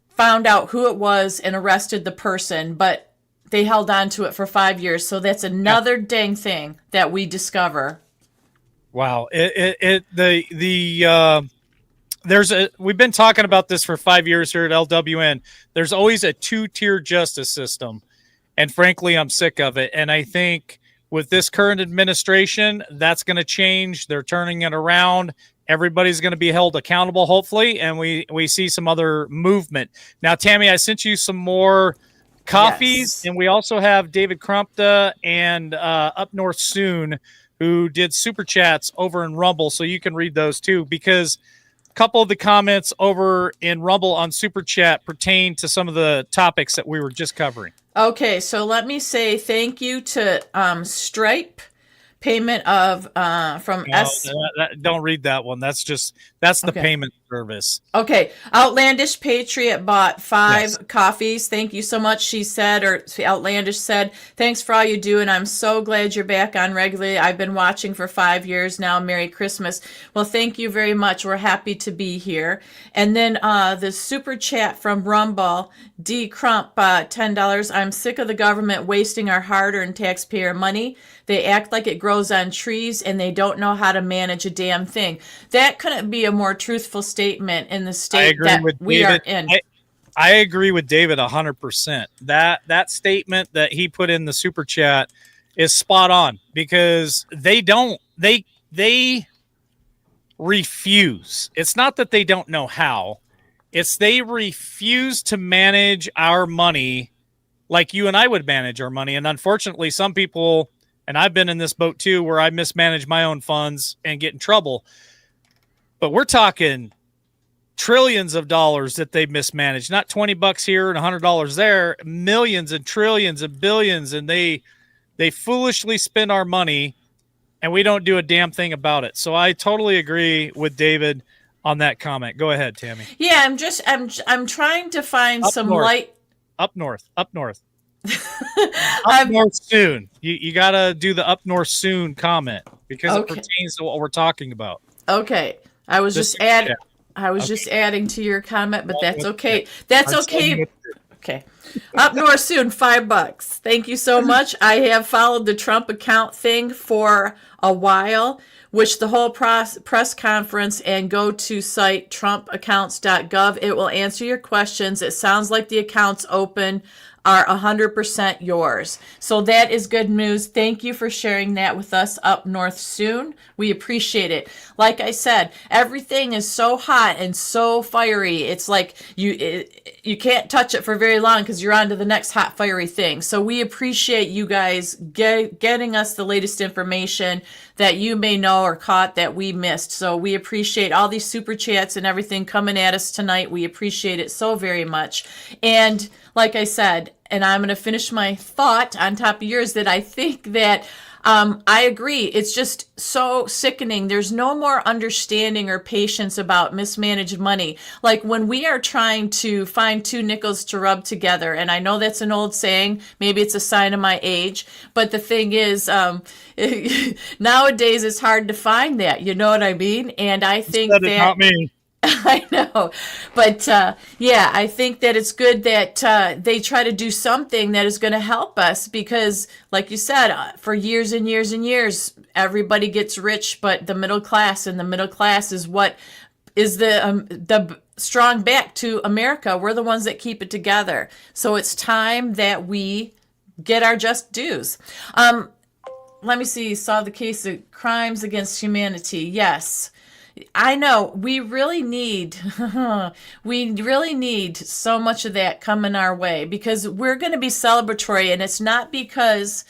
found out who it was and arrested the person, but they held on to it for 5 years. So that's another dang thing that we discover. Wow. We've been talking about this for 5 years here at LWN. There's always a 2-tier justice system. And frankly, I'm sick of it. And I think with this current administration, that's going to change. They're turning it around. Everybody's going to be held accountable, hopefully. And we see some other movement. Now, Tammy, I sent you some more coffees, yes. And we also have David Crumpta and Up North Soon, who did super chats over in Rumble, so you can read those too, because a couple of the comments over in Rumble on super chat pertain to some of the topics that we were just covering. Okay, so let me say thank you to Stripe. Payment of from don't read that one. That's the okay. Payment service. Okay. Outlandish Patriot bought 5 coffees. Thank you so much. She said, or Outlandish said, thanks for all you do, and I'm so glad you're back on regularly. I've been watching for 5 years now. Merry Christmas. Well, thank you very much. We're happy to be here. And then the super chat from Rumble, D Crump, $10. I'm sick of the government wasting our hard-earned taxpayer money. They act like it grows on trees, and they don't know how to manage a damn thing. That couldn't be a more truthful statement in the state that we are in. I agree with David 100%. That statement that he put in the super chat is spot on, because they refuse. It's not that they don't know how. It's they refuse to manage our money like you and I would manage our money. And unfortunately, some people, and I've been in this boat too, where I mismanage my own funds and get in trouble. But we're talking trillions of dollars that they've mismanaged, not $20 here and $100 there, millions and trillions and billions. And they foolishly spend our money, and we don't do a damn thing about it. So I totally agree with David on that comment. Go ahead, Tammy. Yeah, I'm trying to find up some north. light. Up north. Up north soon. You got to do the up north soon comment, because it pertains to what we're talking about. Okay. I was just adding to your comment, but that's okay. That's okay. Okay. Up north soon, $5. Thank you so much. I have followed the Trump account thing for a while, which the whole press conference and go to site trumpaccounts.gov. It will answer your questions. It sounds like the accounts open are 100% yours. So that is good news. Thank you for sharing that with us, Up North Soon. We appreciate it. Like I said, everything is so hot and so fiery. It's like you can't touch it for very long because you're on to the next hot, fiery thing. So we appreciate you guys getting us the latest information that you may know or caught that we missed. So we appreciate all these super chats and everything coming at us tonight. We appreciate it so very much. And like I said, and I'm going to finish my thought on top of yours, that I think that I agree. It's just so sickening. There's no more understanding or patience about mismanaged money. Like when we are trying to find 2 nickels to rub together, and I know that's an old saying, maybe it's a sign of my age, but the thing is, nowadays it's hard to find that, you know what I mean? And I think that, not me. I know, but yeah, I think that it's good that they try to do something that is going to help us because, like you said, for years and years and years, everybody gets rich, but the middle class, and the middle class is what is the strong back to America. We're the ones that keep it together. So it's time that we get our just dues. Let me see. Solve the case of crimes against humanity. Yes. I know we really need so much of that coming our way because we're going to be celebratory, and it's not because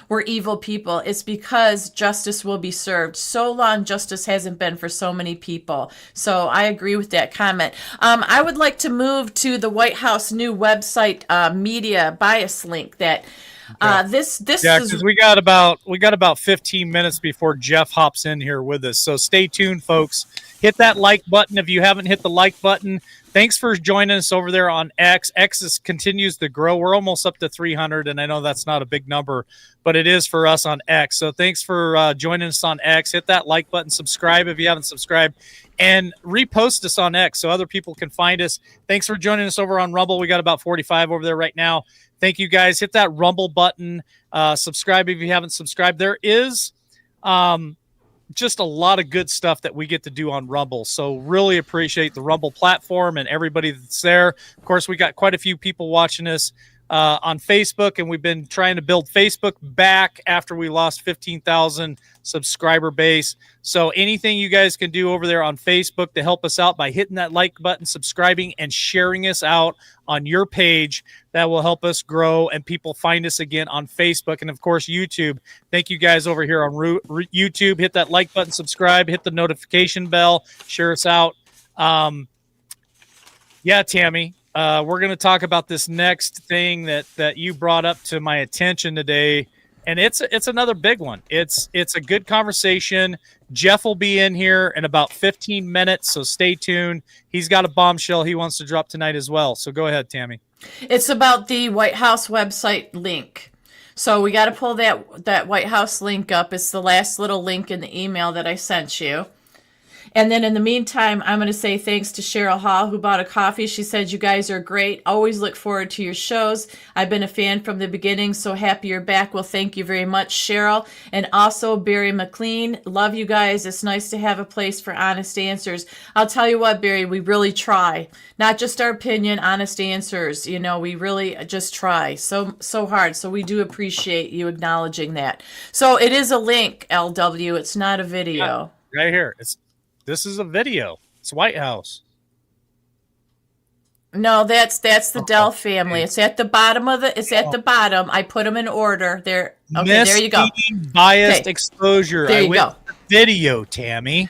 we're evil people. It's because justice will be served. So long justice hasn't been for so many people. So I agree with that comment. I would like to move to the White House new website media bias link that this Yeah, is because we got about 15 minutes before Jeff hops in here with us. So stay tuned, folks. Hit that like button if you haven't hit the like button. Thanks for joining us over there on X. Continues to grow. We're almost up to 300, and I know that's not a big number, but it is for us on X. So thanks for joining us on X. Hit that like button, subscribe if you haven't subscribed, and repost us on X so other people can find us. Thanks for joining us over on Rumble. We got about 45 over there right now. Thank you, guys. Hit that Rumble button. Subscribe if you haven't subscribed. There is just a lot of good stuff that we get to do on Rumble. So really appreciate the Rumble platform and everybody that's there. Of course, we got quite a few people watching us on Facebook, and we've been trying to build Facebook back after we lost 15,000 subscriber base. So anything you guys can do over there on Facebook to help us out by hitting that like button, subscribing, and sharing us out on your page, that will help us grow and people find us again on Facebook. And of course, YouTube. Thank you guys over here on YouTube. Hit that like button, subscribe, hit the notification bell, share us out. Yeah, Tammy, we're going to talk about this next thing that you brought up to my attention today. And it's another big one. It's a good conversation. Jeff will be in here in about 15 minutes, so stay tuned. He's got a bombshell he wants to drop tonight as well. So go ahead, Tammy. It's about the White House website link. So we got to pull that White House link up. It's the last little link in the email that I sent you. And then in the meantime, I'm going to say thanks to Cheryl Hall, who bought a coffee. She said, you guys are great. Always look forward to your shows. I've been a fan from the beginning, so happy you're back. Well, thank you very much, Cheryl. And also Barry McLean. Love you guys. It's nice to have a place for honest answers. I'll tell you what, Barry, we really try. Not just our opinion, honest answers. You know, we really just try so hard. So we do appreciate you acknowledging that. So it is a link, LW. It's not a video. Yeah, right here. This is a video. It's White House. No, that's the Dell family. It's at the bottom of the. It's at the bottom. I put them in order. There. Okay, there you go. Biased exposure. There you go. Video, Tammy.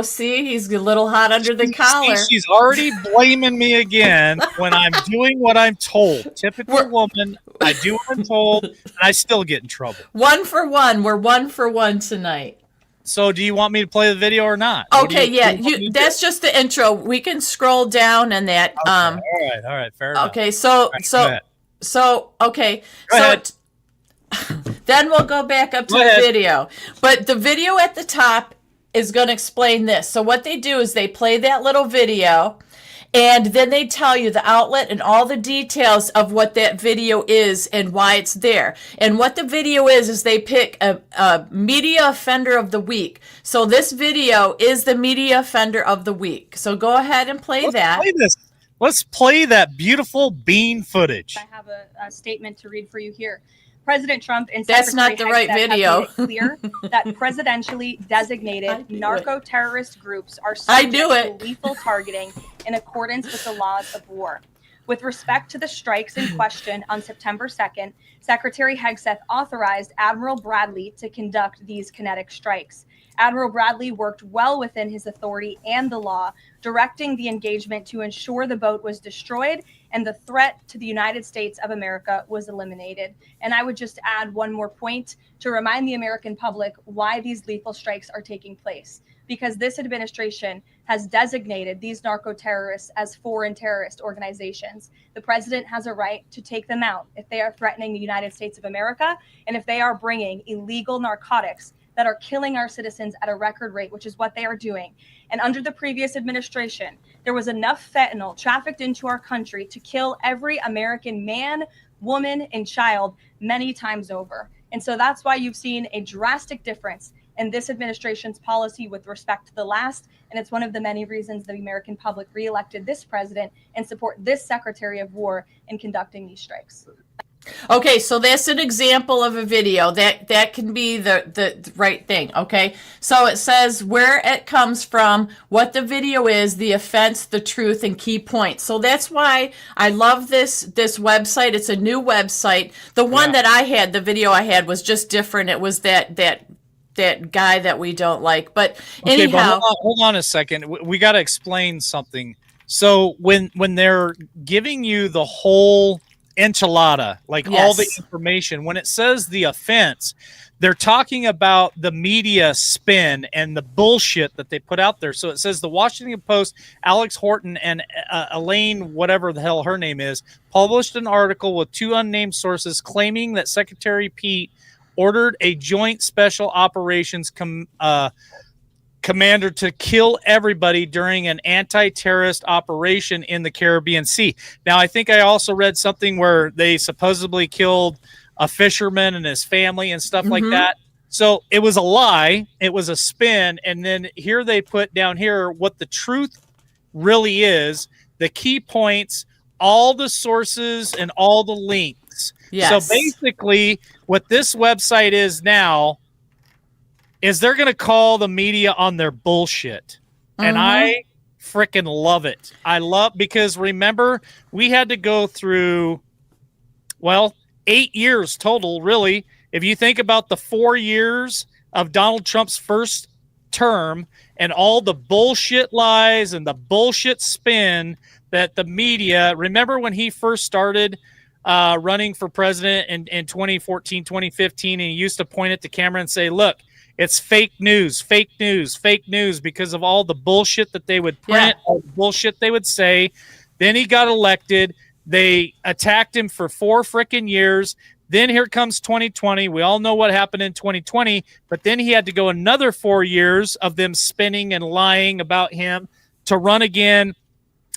See, he's a little hot under the collar. She's already blaming me again when I'm doing what I'm told. Typical woman. I do what I'm told, and I still get in trouble. 1 for 1. We're 1 for 1 tonight. So do you want me to play the video or not? Okay, that's just the intro. We can scroll down and that. Okay, all right, fair enough. Okay, so then we'll go back up to the video. But the video at the top is going to explain this. So what they do is they play that little video, and then they tell you the outlet and all the details of what that video is and why it's there. And what the video is they pick a media offender of the week. So this video is the media offender of the week. So go ahead and play that. Let's play that beautiful bean footage. I have a statement to read for you here. President Trump and that's not the right video. Have made it clear that presidentially designated narco-terrorist groups are subject to lethal targeting in accordance with the laws of war. With respect to the strikes in question on September 2nd, Secretary Hegseth authorized Admiral Bradley to conduct these kinetic strikes. Admiral Bradley worked well within his authority and the law, directing the engagement to ensure the boat was destroyed and the threat to the United States of America was eliminated. And I would just add one more point to remind the American public why these lethal strikes are taking place. Because this administration has designated these narco-terrorists as foreign terrorist organizations. The president has a right to take them out if they are threatening the United States of America and if they are bringing illegal narcotics that are killing our citizens at a record rate, which is what they are doing. And under the previous administration, there was enough fentanyl trafficked into our country to kill every American man, woman, and child many times over. And so that's why you've seen a drastic difference in this administration's policy with respect to the last. And it's one of the many reasons the American public reelected this president and support this Secretary of War in conducting these strikes. Okay, so that's an example of a video that can be the right thing. Okay, so it says where it comes from, what the video is, the offense, the truth, and key points. So that's why I love this website. It's a new website. The one that I had, the video I had, was just different. It was that guy that we don't like. But okay, anyhow, but hold on a second. We got to explain something. So when they're giving you the whole enchilada, like all the information, when it says the offense, they're talking about the media spin and the bullshit that they put out there. So it says the Washington Post, Alex Horton and Elaine, whatever the hell her name is, published an article with 2 unnamed sources claiming that Secretary Pete ordered a joint special operations commander to kill everybody during an anti-terrorist operation in the Caribbean Sea. Now, I think I also read something where they supposedly killed a fisherman and his family and stuff like that. So it was a lie. It was a spin. And then here they put down here what the truth really is, the key points, all the sources and all the links. Yes. So basically what this website is now is they're going to call the media on their bullshit. And I freaking love it. I love, because remember, we had to go through, 8 years total, really. If you think about the 4 years of Donald Trump's first term and all the bullshit lies and the bullshit spin that the media, remember when he first started running for president in 2014, 2015, and he used to point at the camera and say, look, it's fake news, because of all the bullshit that they would print, all the bullshit they would say. Then he got elected. They attacked him for 4 freaking years. Then here comes 2020. We all know what happened in 2020, but then he had to go another 4 years of them spinning and lying about him to run again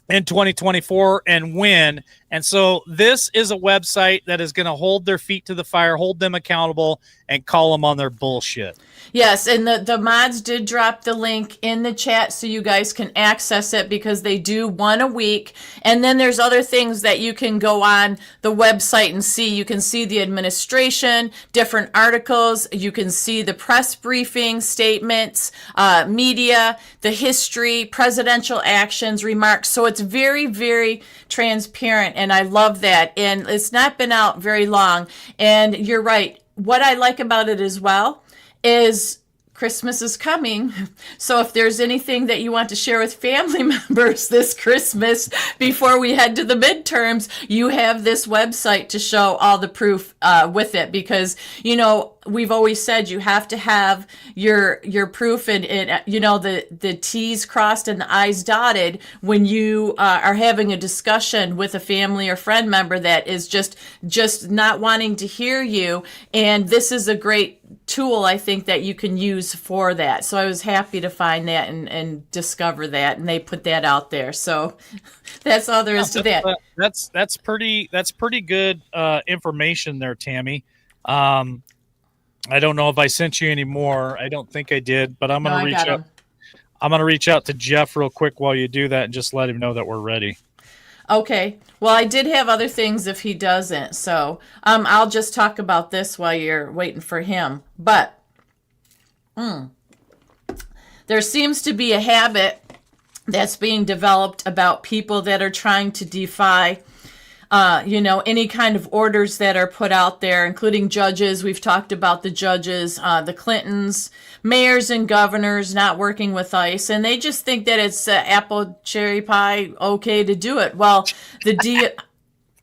in 2024 and win. And so this is a website that is going to hold their feet to the fire, hold them accountable, and call them on their bullshit. Yes, and the mods did drop the link in the chat so you guys can access it, because they do one a week. And then there's other things that you can go on the website and see. You can see the administration, different articles. You can see the press briefing, statements, media, the history, presidential actions, remarks. So it's very, very transparent, and I love that. And it's not been out very long. And you're right. What I like about it as well is Christmas is coming. So if there's anything that you want to share with family members this Christmas before we head to the midterms, you have this website to show all the proof with it, because, you know, we've always said you have to have your proof and you know, the T's crossed and the I's dotted when you are having a discussion with a family or friend member that is just not wanting to hear you. And this is a great tool, I think, that you can use for that. So I was happy to find that and discover that, and they put that out there. So that's all there is to that. That's pretty good information there, Tammy. I don't know if I sent you any more. I don't think I did, but I'm gonna reach out. I'm gonna reach out to Jeff real quick while you do that and just let him know that we're ready. Okay. Well, I did have other things if he doesn't. So I'll just talk about this while you're waiting for him. But there seems to be a habit that's being developed about people that are trying to defy any kind of orders that are put out there, including judges. We've talked about the judges, the Clintons, mayors and governors not working with ICE, and they just think that it's apple, cherry pie, okay to do it. Well,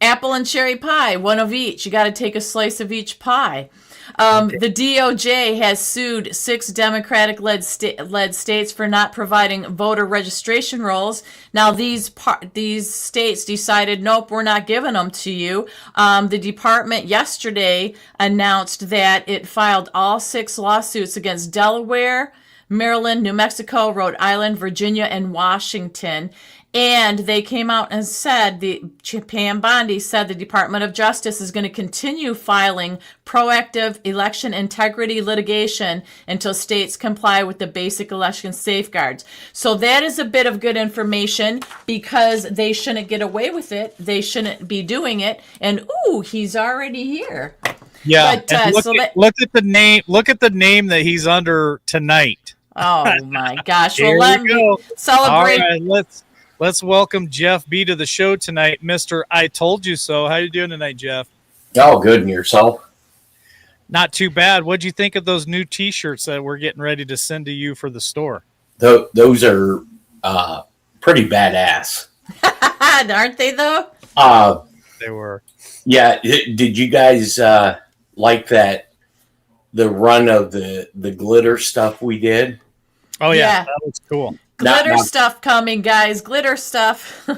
apple and cherry pie, one of each. You got to take a slice of each pie. The DOJ has sued 6 Democratic-led states for not providing voter registration rolls. Now, these states decided, nope, we're not giving them to you. The department yesterday announced that it filed all 6 lawsuits against Delaware, Maryland, New Mexico, Rhode Island, Virginia, and Washington. And they came out and said, Pam Bondi said the Department of Justice is going to continue filing proactive election integrity litigation until states comply with the basic election safeguards. So that is a bit of good information, because they shouldn't get away with it. They shouldn't be doing it. And ooh, he's already here. Yeah. But, And look at the name. Look at the name that he's under tonight. Oh my gosh. Here Well, let we go. me celebrate. All right, let's welcome Jeff B to the show tonight, Mr. I Told You So. How you doing tonight, Jeff? Oh, good. And yourself? Not too bad. What'd you think of those new T-shirts that we're getting ready to send to you for the store? Those are pretty badass. Aren't they, though? They were. Yeah. Did you guys like that? The run of the glitter stuff we did? Oh yeah. That was cool. Glitter stuff coming, guys. Glitter stuff.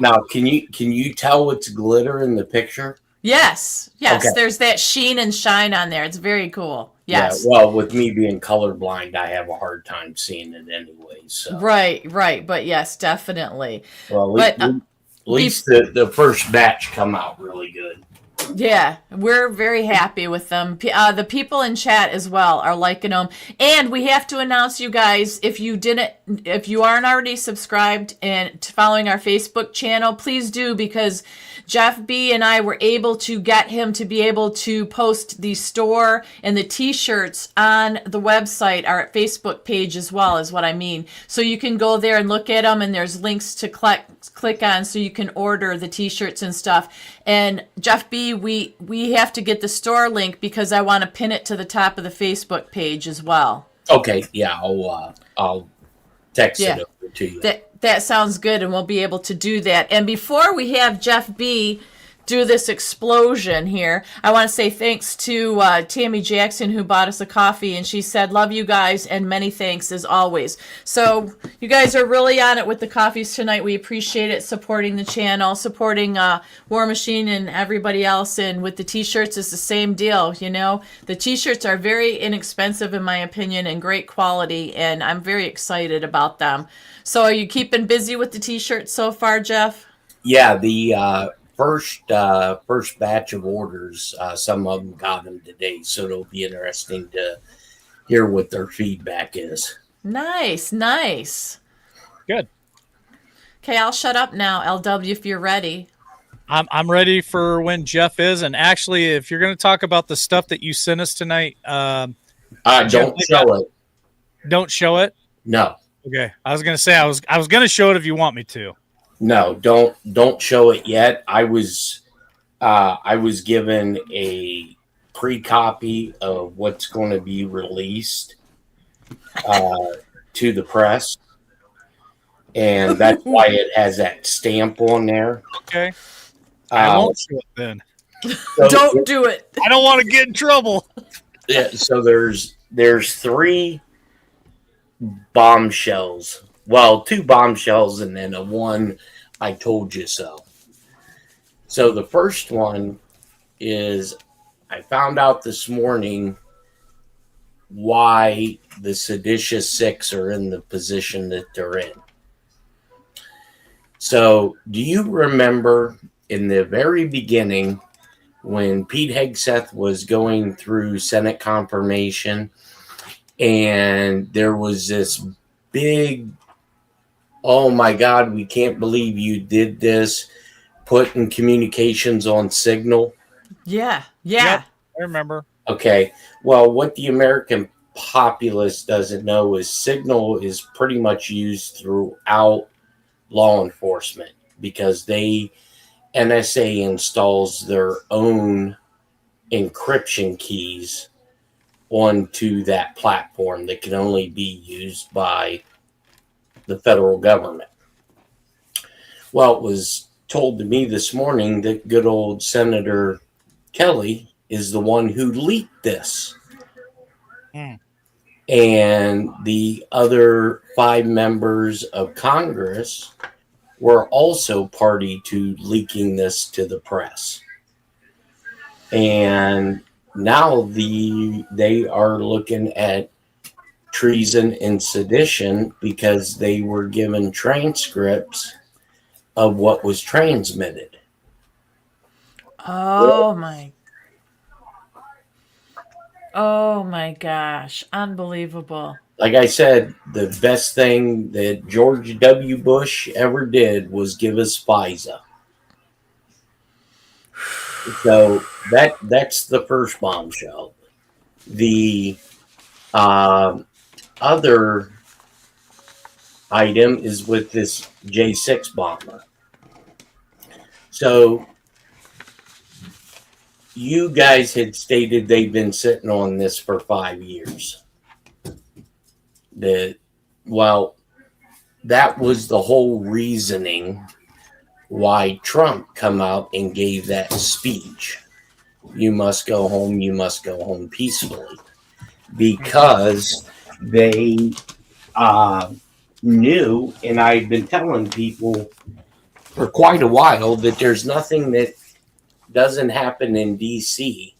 now, can you tell what's glitter in the picture? Yes. Okay. There's that sheen and shine on there. It's very cool. Yes. Yeah, well, with me being colorblind, I have a hard time seeing it anyway. So Right. But yes, definitely. Well, at least the first batch come out really good. Yeah, we're very happy with them. The people in chat as well are liking them. And we have to announce, you guys, if you aren't already subscribed and following our Facebook channel, please do, because Jeff B and I were able to get him to be able to post the store and the t-shirts on the website, our Facebook page as well, is what I mean. So you can go there and look at them, and there's links to click on so you can order the t-shirts and stuff. And Jeff B, we have to get the store link, because I want to pin it to the top of the Facebook page as well. Okay, yeah, I'll text it over to you. That sounds good, and we'll be able to do that. And before we have Jeff B do this explosion here, I want to say thanks to Tammy Jackson, who bought us a coffee, and she said, love you guys, and many thanks as always. So you guys are really on it with the coffees tonight. We appreciate it, supporting the channel, supporting War Machine and everybody else. And with the t-shirts, it's the same deal. The t-shirts are very inexpensive, in my opinion, and great quality, and I'm very excited about them. So are you keeping busy with the t-shirts so far, Jeff? Yeah, the first batch of orders, some of them got them today, so it'll be interesting to hear what their feedback is. Nice. Good. Okay, I'll shut up now, LW, if you're ready. I'm ready for when Jeff is. And actually, if you're going to talk about the stuff that you sent us tonight, don't show it. Don't show it? No. Okay. I was going to say, I was going to show it if you want me to. No, don't show it yet. I was given a pre-copy of what's going to be released to the press, and that's why it has that stamp on there. Okay. I won't show it then. So don't do it. I don't want to get in trouble. Yeah. So there's 3 bombshells. Well, 2 bombshells and then a one I told you so. So the first one is, I found out this morning why the seditious 6 are in the position that they're in. So do you remember in the very beginning when Pete Hegseth was going through Senate confirmation, and there was this big, oh my God, we can't believe you did this, putting communications on Signal? Yeah. Yep, I remember. Okay. Well, what the American populace doesn't know is Signal is pretty much used throughout law enforcement, because NSA installs their own encryption keys onto that platform that can only be used by the federal government. Well, it was told to me this morning that good old Senator Kelly is the one who leaked this. Hmm. And the other 5 members of Congress were also party to leaking this to the press. And now they are looking at treason and sedition because they were given transcripts of what was transmitted. Oh my gosh. Unbelievable. Like I said, the best thing that George W. Bush ever did was give us FISA. So that's the first bombshell. The other item is with this J6 bomber. So you guys had stated they've been sitting on this for 5 years. That was the whole reasoning why Trump come out and gave that speech. You must go home peacefully. Because they knew, and I've been telling people for quite a while, that there's nothing that doesn't happen in D.C.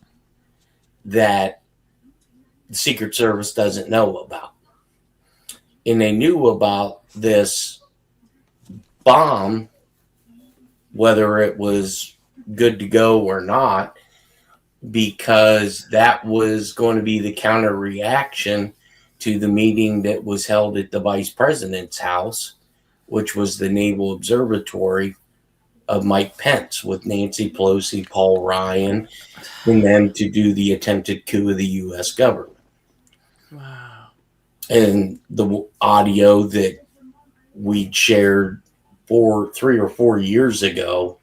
that the Secret Service doesn't know about. And they knew about this bomb, whether it was good to go or not, because that was going to be the counter reaction to the meeting that was held at the vice president's house, which was the Naval Observatory of Mike Pence with Nancy Pelosi, Paul Ryan, and them to do the attempted coup of the U.S. government. Wow. And the audio that we shared 3 or 4 years ago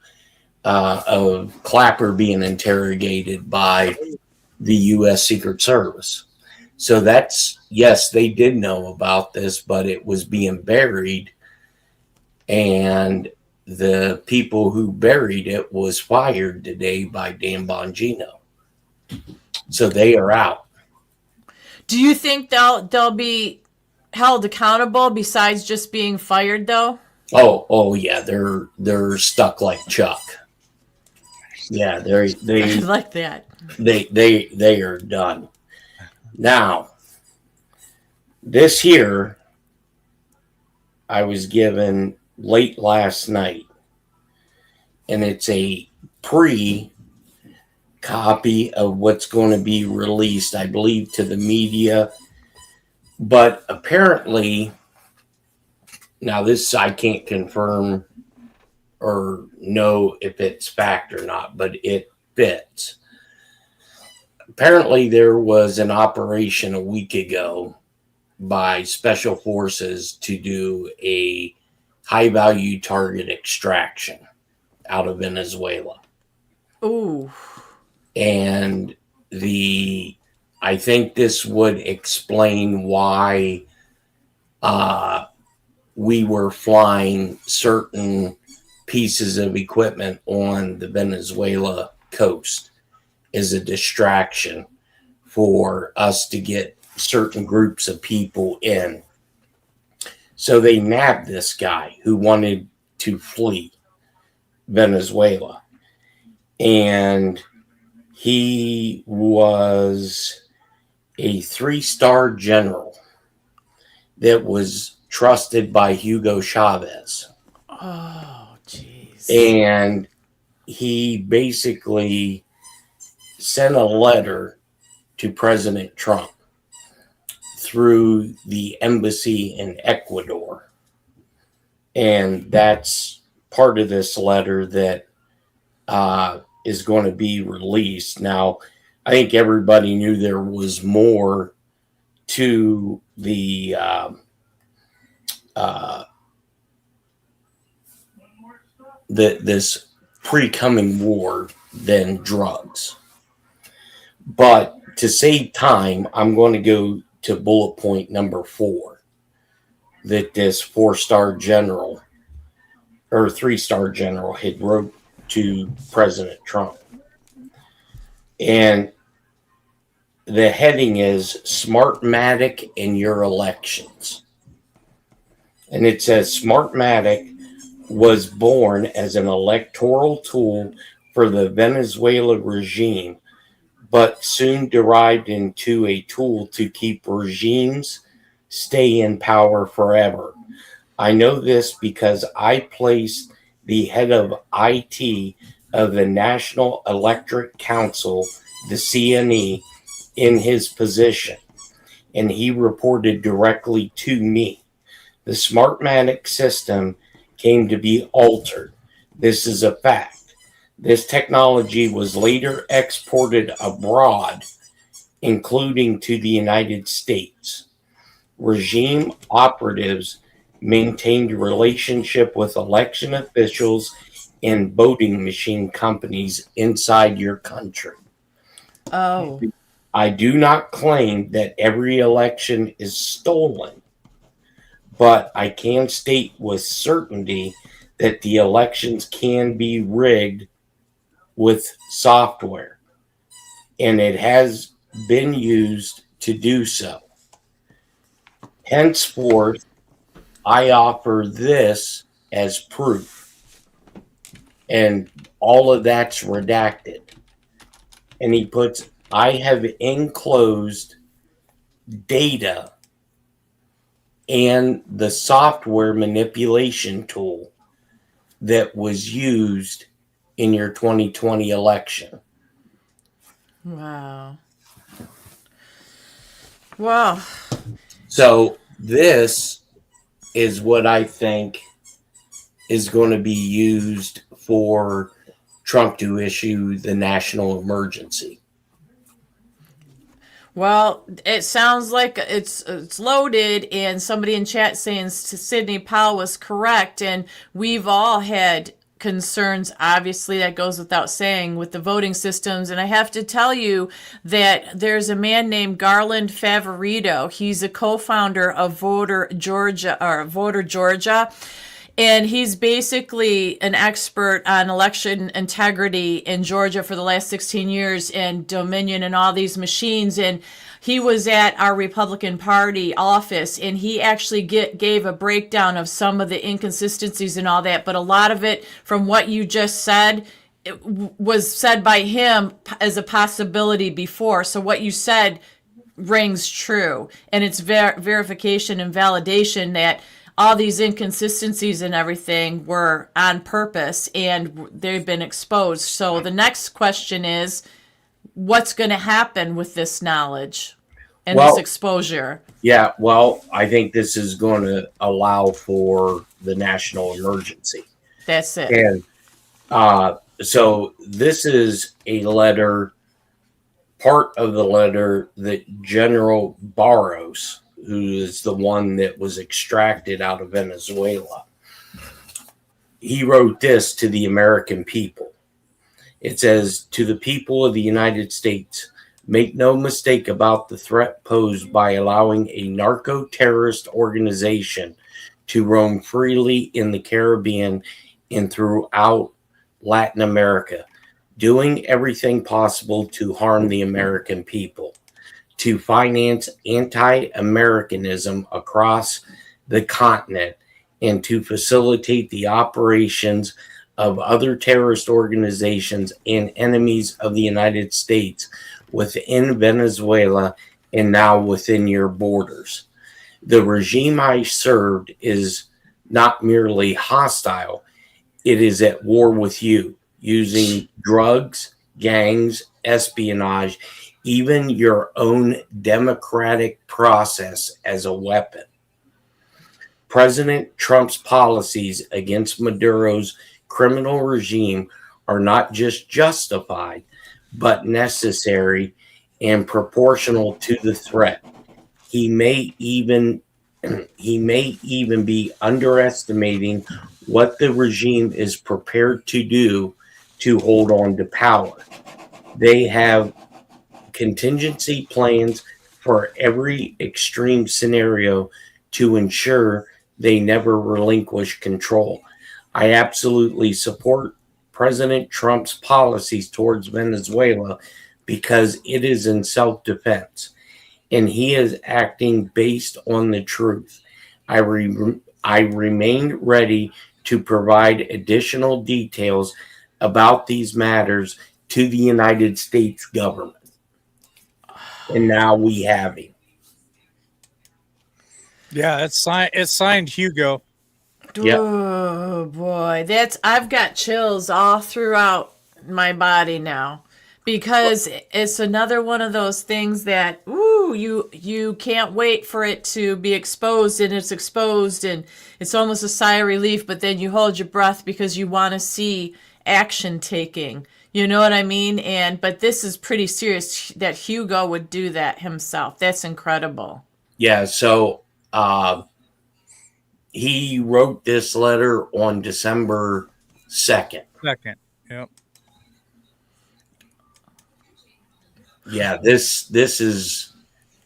of Clapper being interrogated by the U.S. Secret Service. So yes, they did know about this, but it was being buried, and the people who buried it was fired today by Dan Bongino. So they are out. Do you think they'll be held accountable besides just being fired, though? Oh yeah, they're stuck like Chuck. Yeah, I like that. They are done. Now, this here I was given late last night, and it's a pre-copy of what's going to be released, I believe, to the media. But apparently, now this I can't confirm or know if it's fact or not, but it fits. Apparently, there was an operation a week ago by special forces to do a high-value target extraction out of Venezuela. Ooh. And I think this would explain why we were flying certain pieces of equipment on the Venezuela coast as a distraction for us to get certain groups of people in. So they nabbed this guy who wanted to flee Venezuela. And he was a 3-star general that was trusted by Hugo Chavez. Oh, jeez. And he basically sent a letter to President Trump through the embassy in Ecuador. And that's part of this letter that is going to be released. Now, I think everybody knew there was more to the this pre-coming war than drugs. But to save time, I'm going to go to bullet point number 4, that this 4-star general or 3-star general had wrote to President Trump. And the heading is Smartmatic in Your Elections. And it says Smartmatic was born as an electoral tool for the Venezuela regime, but soon derived into a tool to keep regimes stay in power forever. I know this because I placed the head of IT of the National Electric Council, the CNE, in his position, and he reported directly to me. The Smartmatic system came to be altered. This is a fact. This technology was later exported abroad, including to the United States. Regime operatives maintained a relationship with election officials and voting machine companies inside your country. Oh. I do not claim that every election is stolen, but I can state with certainty that the elections can be rigged with software, and it has been used to do so. Henceforth, I offer this as proof, and all of that's redacted. And he puts, I have enclosed data and the software manipulation tool that was used in your 2020 election. Wow. Wow. So this is what I think is going to be used for Trump to issue the national emergency. Well, it sounds like it's loaded, and somebody in chat saying Sidney Powell was correct, and we've all had concerns, obviously, that goes without saying, with the voting systems. And I have to tell you that there's a man named Garland Favorito. He's a co-founder of Voter Georgia. And he's basically an expert on election integrity in Georgia for the last 16 years, and Dominion and all these machines. And he was at our Republican Party office, and he actually gave a breakdown of some of the inconsistencies and all that. But a lot of it, from what you just said, it was said by him as a possibility before. So what you said rings true. And it's verification and validation that all these inconsistencies and everything were on purpose, and they've been exposed. So the next question is, what's going to happen with this knowledge and this exposure? Yeah, well, I think this is going to allow for the national emergency. That's it. And so this is a letter, part of the letter that General Barros, who is the one that was extracted out of Venezuela, he wrote this to the American people. It says, to the people of the United States, make no mistake about the threat posed by allowing a narco-terrorist organization to roam freely in the Caribbean and throughout Latin America, doing everything possible to harm the American people, to finance anti-Americanism across the continent, and to facilitate the operations of other terrorist organizations and enemies of the United States within Venezuela and now within your borders. The regime I served is not merely hostile, it is at war with you, using drugs, gangs, espionage, even your own democratic process as a weapon. President Trump's policies against Maduro's criminal regime are not just justified, but necessary and proportional to the threat. He may even be underestimating what the regime is prepared to do to hold on to power. They have contingency plans for every extreme scenario to ensure they never relinquish control. I absolutely support President Trump's policies towards Venezuela, because it is in self-defense, and he is acting based on the truth. I remain ready to provide additional details about these matters to the United States government. And now we have him. Yeah, it's signed Hugo. Yep. Oh boy, I've got chills all throughout my body now, because it's another one of those things that you can't wait for it to be exposed, and it's exposed, and it's almost a sigh of relief, but then you hold your breath because you want to see action taking. You know what I mean? But this is pretty serious that Hugo would do that himself. That's incredible. Yeah, so he wrote this letter on December 2nd. Yep. Yeah, this is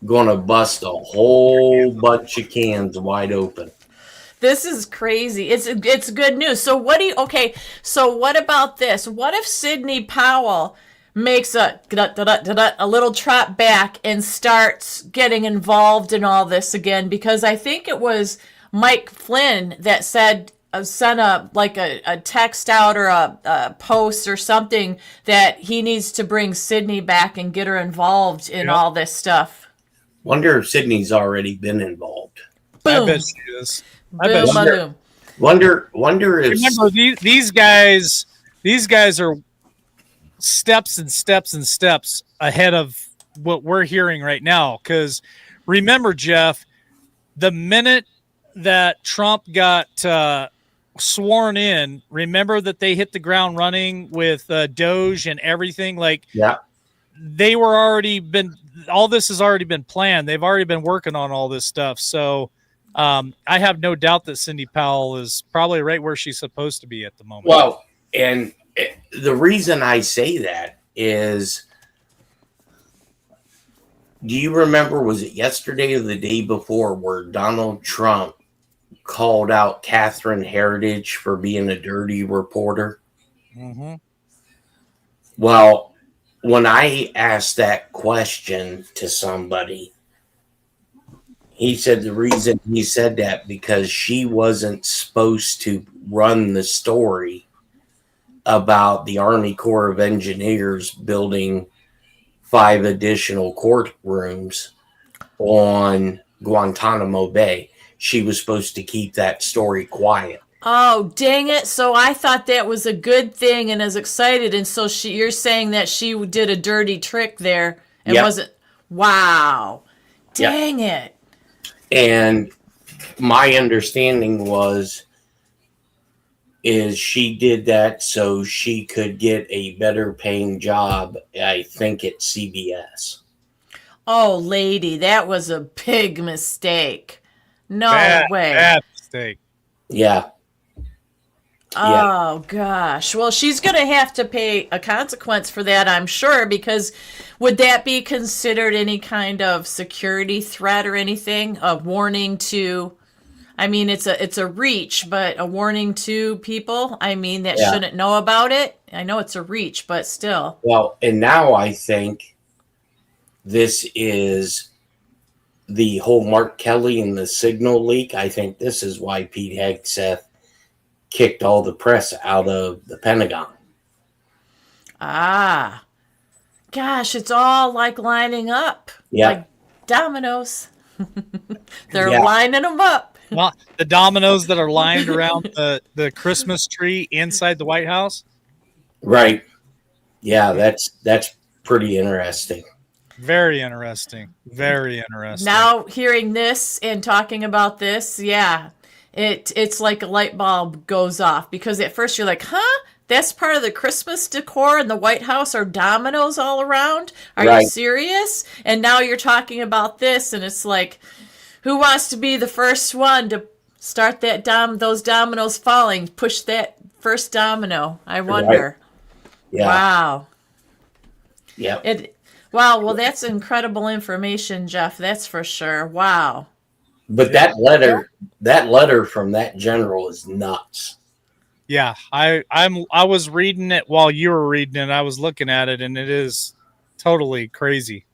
going to bust a whole bunch of cans wide open. This is crazy. It's good news. So what about this? What if Sidney Powell makes a little trot back and starts getting involved in all this again? Because I think it was Mike Flynn that sent a text out or a post or something that he needs to bring Sidney back and get her involved in all this stuff. Wonder if Sydney's already been involved. Boom. I bet she is. Boom. Wonder if remember these guys are steps and steps and steps ahead of what we're hearing right now. Because remember, Jeff, the minute that Trump got sworn in, remember that they hit the ground running with Doge and everything. They were all this has already been planned. They've already been working on all this stuff. So I have no doubt that Sidney Powell is probably right where she's supposed to be at the moment. Well, and the reason I say that is, do you remember, was it yesterday or the day before, where Donald Trump called out Catherine Heritage for being a dirty reporter? Mm-hmm. Well, when I asked that question to somebody, he said the reason he said that because she wasn't supposed to run the story about the Army Corps of Engineers building 5 additional courtrooms on Guantanamo Bay. She was supposed to keep that story quiet. Oh, dang it. So I thought that was a good thing and is excited. And so you're saying that she did a dirty trick there and wasn't. Wow. Dang it. And my understanding is she did that so she could get a better paying job, I think, at CBS. Oh, lady, that was a big mistake. No way. Bad mistake. Yeah. Oh, gosh. Well, she's going to have to pay a consequence for that, I'm sure, because would that be considered any kind of security threat or anything? A warning to, I mean, it's a reach, but a warning to people, I mean, that shouldn't know about it? I know it's a reach, but still. Well, and now I think this is the whole Mark Kelly and the signal leak. I think this is why Pete Hegseth kicked all the press out of the Pentagon. Ah, gosh, it's all like lining up. Yeah. Like dominoes. They're lining them up. Well, the dominoes that are lined around the Christmas tree inside the White House. Right. Yeah, that's pretty interesting. Very interesting. Very interesting. Now hearing this and talking about this, it's like a light bulb goes off, because at first you're like, huh? That's part of the Christmas decor in the White House are dominoes all around? Are you serious? And now you're talking about this, and it's like, who wants to be the first one to start that those dominoes falling? Push that first domino. I wonder. Right. Yeah. Wow. Yeah. Wow. Well, that's incredible information, Jeff. That's for sure. Wow. But that letter from that general is nuts. Yeah, I was reading it while you were reading it. I was looking at it, and it is totally crazy.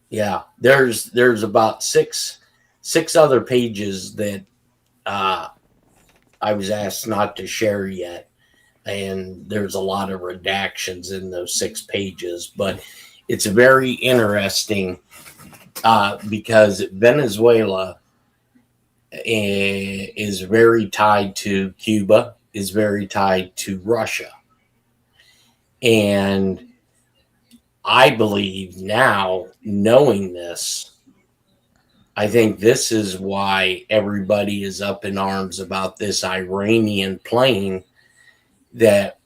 Yeah, there's about six other pages that I was asked not to share yet, and there's a lot of redactions in those 6 pages, but it's very interesting because Venezuela is very tied to Cuba, is very tied to Russia, and I believe now, knowing this, I think this is why everybody is up in arms about this Iranian plane that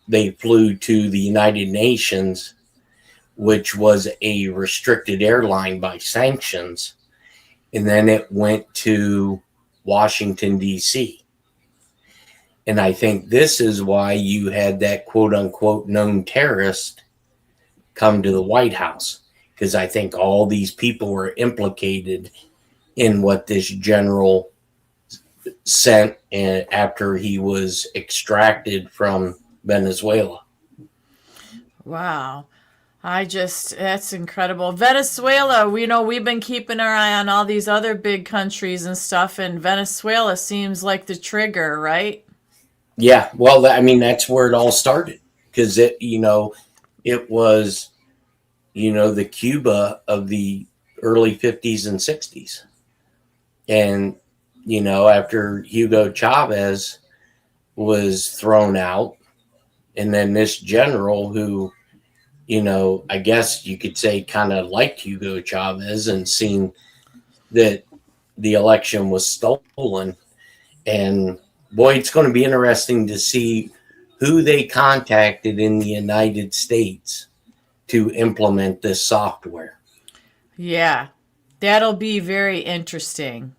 they flew to the United Nations, which was a restricted airline by sanctions, and then it went to Washington, D.C. And I think this is why you had that quote unquote known terrorist come to the White House, because I think all these people were implicated in what this general sent after he was extracted from Venezuela. Wow. That's incredible. Venezuela, we've been keeping our eye on all these other big countries and stuff, and Venezuela seems like the trigger, right? Yeah, well, I mean, that's where it all started, because it was, the Cuba of the early 50s and 60s. And, after Hugo Chavez was thrown out, and then this general who, I guess you could say kind of liked Hugo Chavez and seen that the election was stolen. And boy, it's going to be interesting to see who they contacted in the United States to implement this software. Yeah, that'll be very interesting.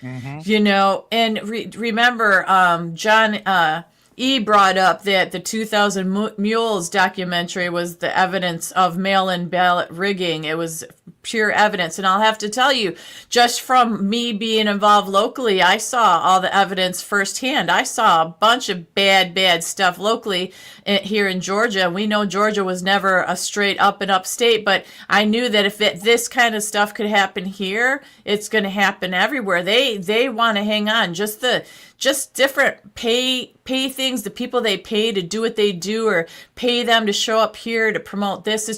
And remember, John E. brought up that the 2000 Mules documentary was the evidence of mail-in ballot rigging. It was pure evidence. And I'll have to tell you, just from me being involved locally, I saw all the evidence firsthand. I saw a bunch of bad stuff locally here in Georgia. We know Georgia was never a straight up and up state, but I knew that if this kind of stuff could happen here, it's going to happen everywhere. They want to hang on. Just different pay things, the people they pay to do what they do, or pay them to show up here to promote this.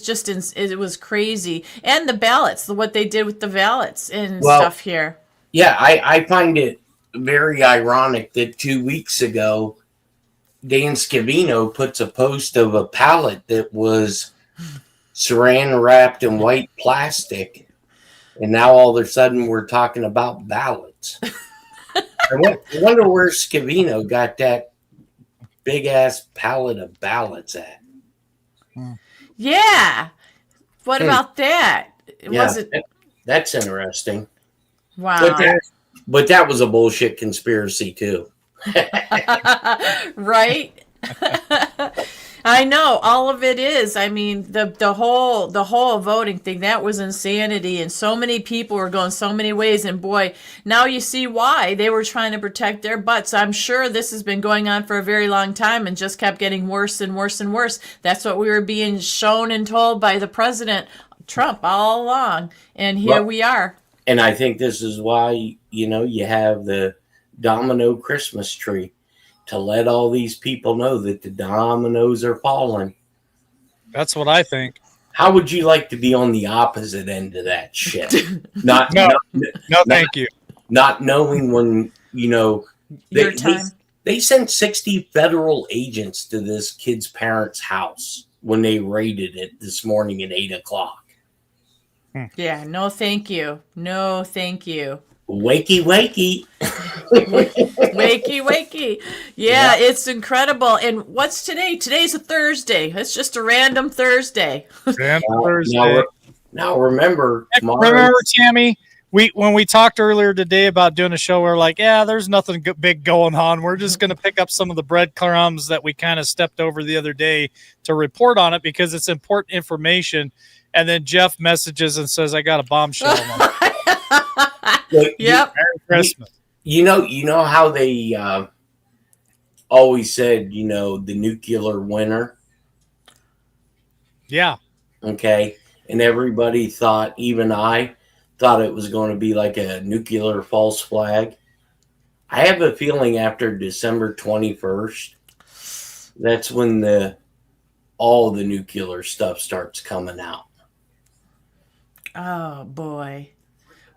It was crazy. And the ballots, what they did with the ballots and stuff here. Yeah, I find it very ironic that 2 weeks ago, Dan Scavino puts a post of a pallet that was saran wrapped in white plastic. And now all of a sudden we're talking about ballots. I wonder where Scavino got that big ass pallet of ballots at. Yeah. What about that? That's interesting. Wow. But that was a bullshit conspiracy too. Right? I know, all of it is. I mean, the whole voting thing, that was insanity, and so many people were going so many ways, and boy, now you see why. They were trying to protect their butts. I'm sure this has been going on for a very long time and just kept getting worse and worse and worse. That's what we were being shown and told by the President Trump all along, and here we are. And I think this is why, you have the domino Christmas tree, to let all these people know that the dominoes are falling. That's what I think. How would you like to be on the opposite end of that shit? No, thank you. Not knowing when, they sent 60 federal agents to this kid's parents' house when they raided it this morning at 8:00. Yeah, no thank you. No thank you. Wakey. Wakey. Yeah, it's incredible. And what's today? Today's a Thursday. It's just a random Thursday. Thursday. Now remember, Tammy, when we talked earlier today about doing a show, we're like, yeah, there's nothing big going on. We're just going to pick up some of the breadcrumbs that we kind of stepped over the other day to report on it because it's important information. And then Jeff messages and says, I got a bombshell. Yep. Merry Christmas. You know how they always said, the nuclear winter? Yeah. Okay. And everybody thought, even I thought it was going to be like a nuclear false flag. I have a feeling after December 21st, that's when all the nuclear stuff starts coming out. Oh boy.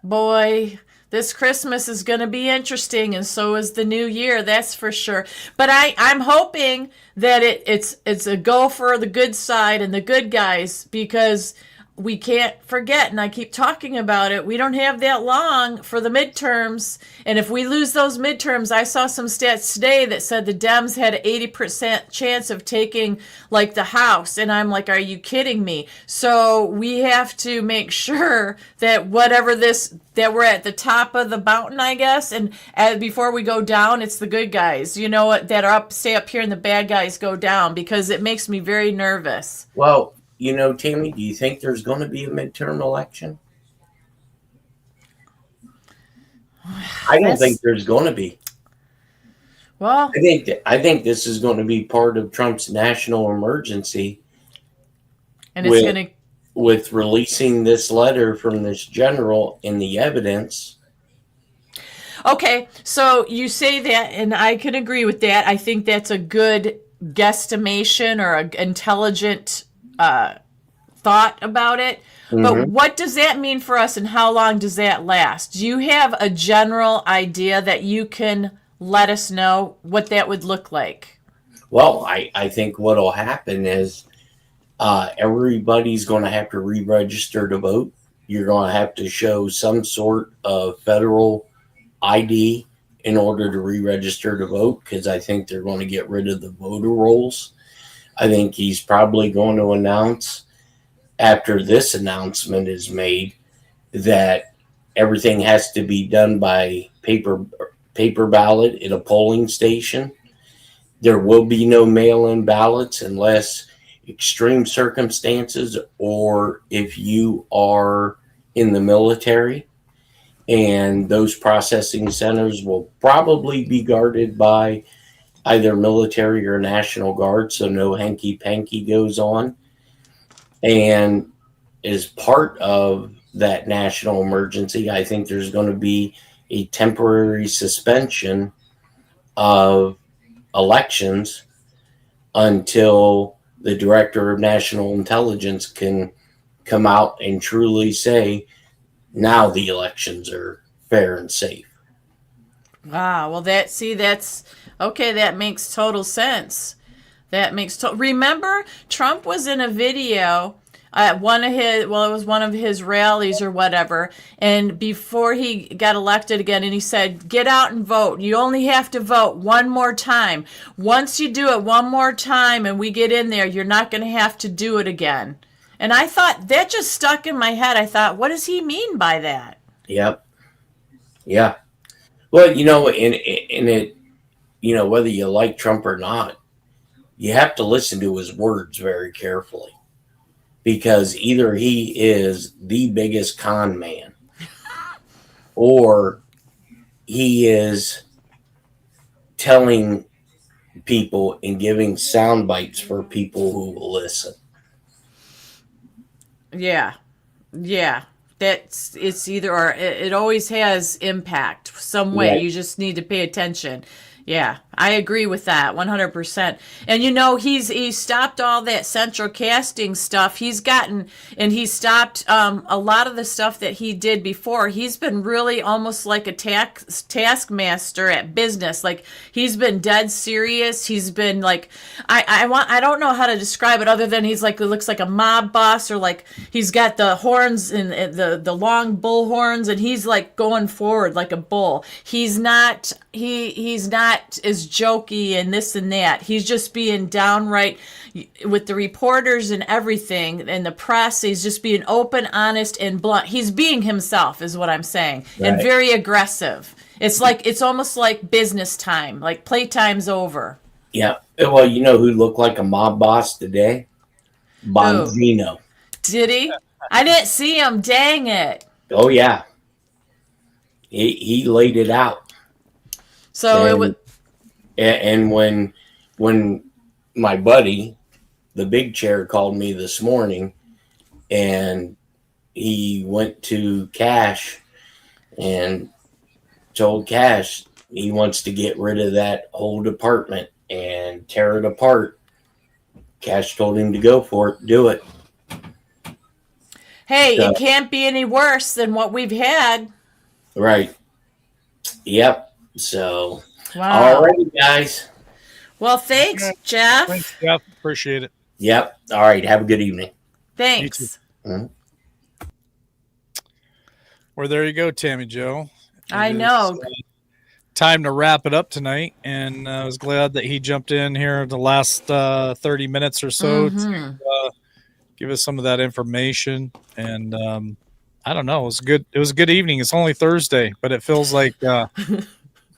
Boy, this Christmas is going to be interesting, and so is the new year, that's for sure. But I'm hoping that it's a go for the good side and the good guys, because we can't forget, and I keep talking about it, we don't have that long for the midterms. And if we lose those midterms, I saw some stats today that said the Dems had an 80% chance of taking like the House. And I'm like, are you kidding me? So we have to make sure that that we're at the top of the mountain, I guess. And before we go down, it's the good guys, you know, that stay up here, and the bad guys go down, because it makes me very nervous. Well, you know, Tammy, do you think there's going to be a midterm election? I don't think there's going to be. Well, I think this is going to be part of Trump's national emergency, and it's going to with releasing this letter from this general and the evidence. Okay, so you say that, and I can agree with that. I think that's a good guesstimation or an intelligent thought about it. But what does that mean for us, and how long does that last? Do you have a general idea that you can let us know what that would look like? Well, I think what will happen is everybody's going to have to re-register to vote. You're going to have to show some sort of federal ID in order to re-register to vote, because I think they're going to get rid of the voter rolls. I think he's probably going to announce, after this announcement is made, that everything has to be done by paper ballot at a polling station. There will be no mail-in ballots unless extreme circumstances, or if you are in the military, and those processing centers will probably be guarded by either military or National Guard, so no hanky-panky goes on. And as part of that national emergency, I think there's going to be a temporary suspension of elections until the Director of National Intelligence can come out and truly say, now the elections are fair and safe. Wow. Well, that's okay. That makes total sense. Remember, Trump was in a video at it was one of his rallies or whatever, and before he got elected again, and he said, get out and vote. You only have to vote one more time. Once you do it one more time and we get in there, you're not going to have to do it again. And I thought, that just stuck in my head. I thought, what does he mean by that? Yep. Yeah. Well, you know, in it, you know, whether you like Trump or not, you have to listen to his words very carefully, because either he is the biggest con man or he is telling people and giving sound bites for people who will listen. Yeah. It's either or. It always has impact some way. Right. You just need to pay attention. Yeah, I agree with that 100%. And you know, he stopped all that central casting stuff. He stopped a lot of the stuff that he did before. He's been really almost like a taskmaster at business. Like, he's been dead serious. He's been like, I don't know how to describe it other than he's like, it looks like a mob boss, or like he's got the horns and the long bull horns, and he's like going forward like a bull. He's not as jokey and this and that. He's just being downright with the reporters and everything, and the press. He's just being open, honest, and blunt. He's being himself, is what I'm saying. Right. And very aggressive. It's almost like business time, like playtime's over. Yeah. Well, you know who looked like a mob boss today? Bongino. Did he? I didn't see him. Dang it. Oh yeah. He laid it out. So it was. And when my buddy, the big chair, called me this morning and he went to Cash and told Cash he wants to get rid of that whole department and tear it apart. Cash told him to go for it, do it. Hey, it can't be any worse than what we've had. Right. Yep. So, wow. All right, guys. Well, thanks, Jeff. Thanks, Jeff. Appreciate it. Yep. All right. Have a good evening. Thanks. Mm-hmm. Well, there you go, Tammy Jo. I know. Time to wrap it up tonight, and I was glad that he jumped in here the last 30 minutes or so to give us some of that information. And I don't know, it was good. It was a good evening. It's only Thursday, but it feels like I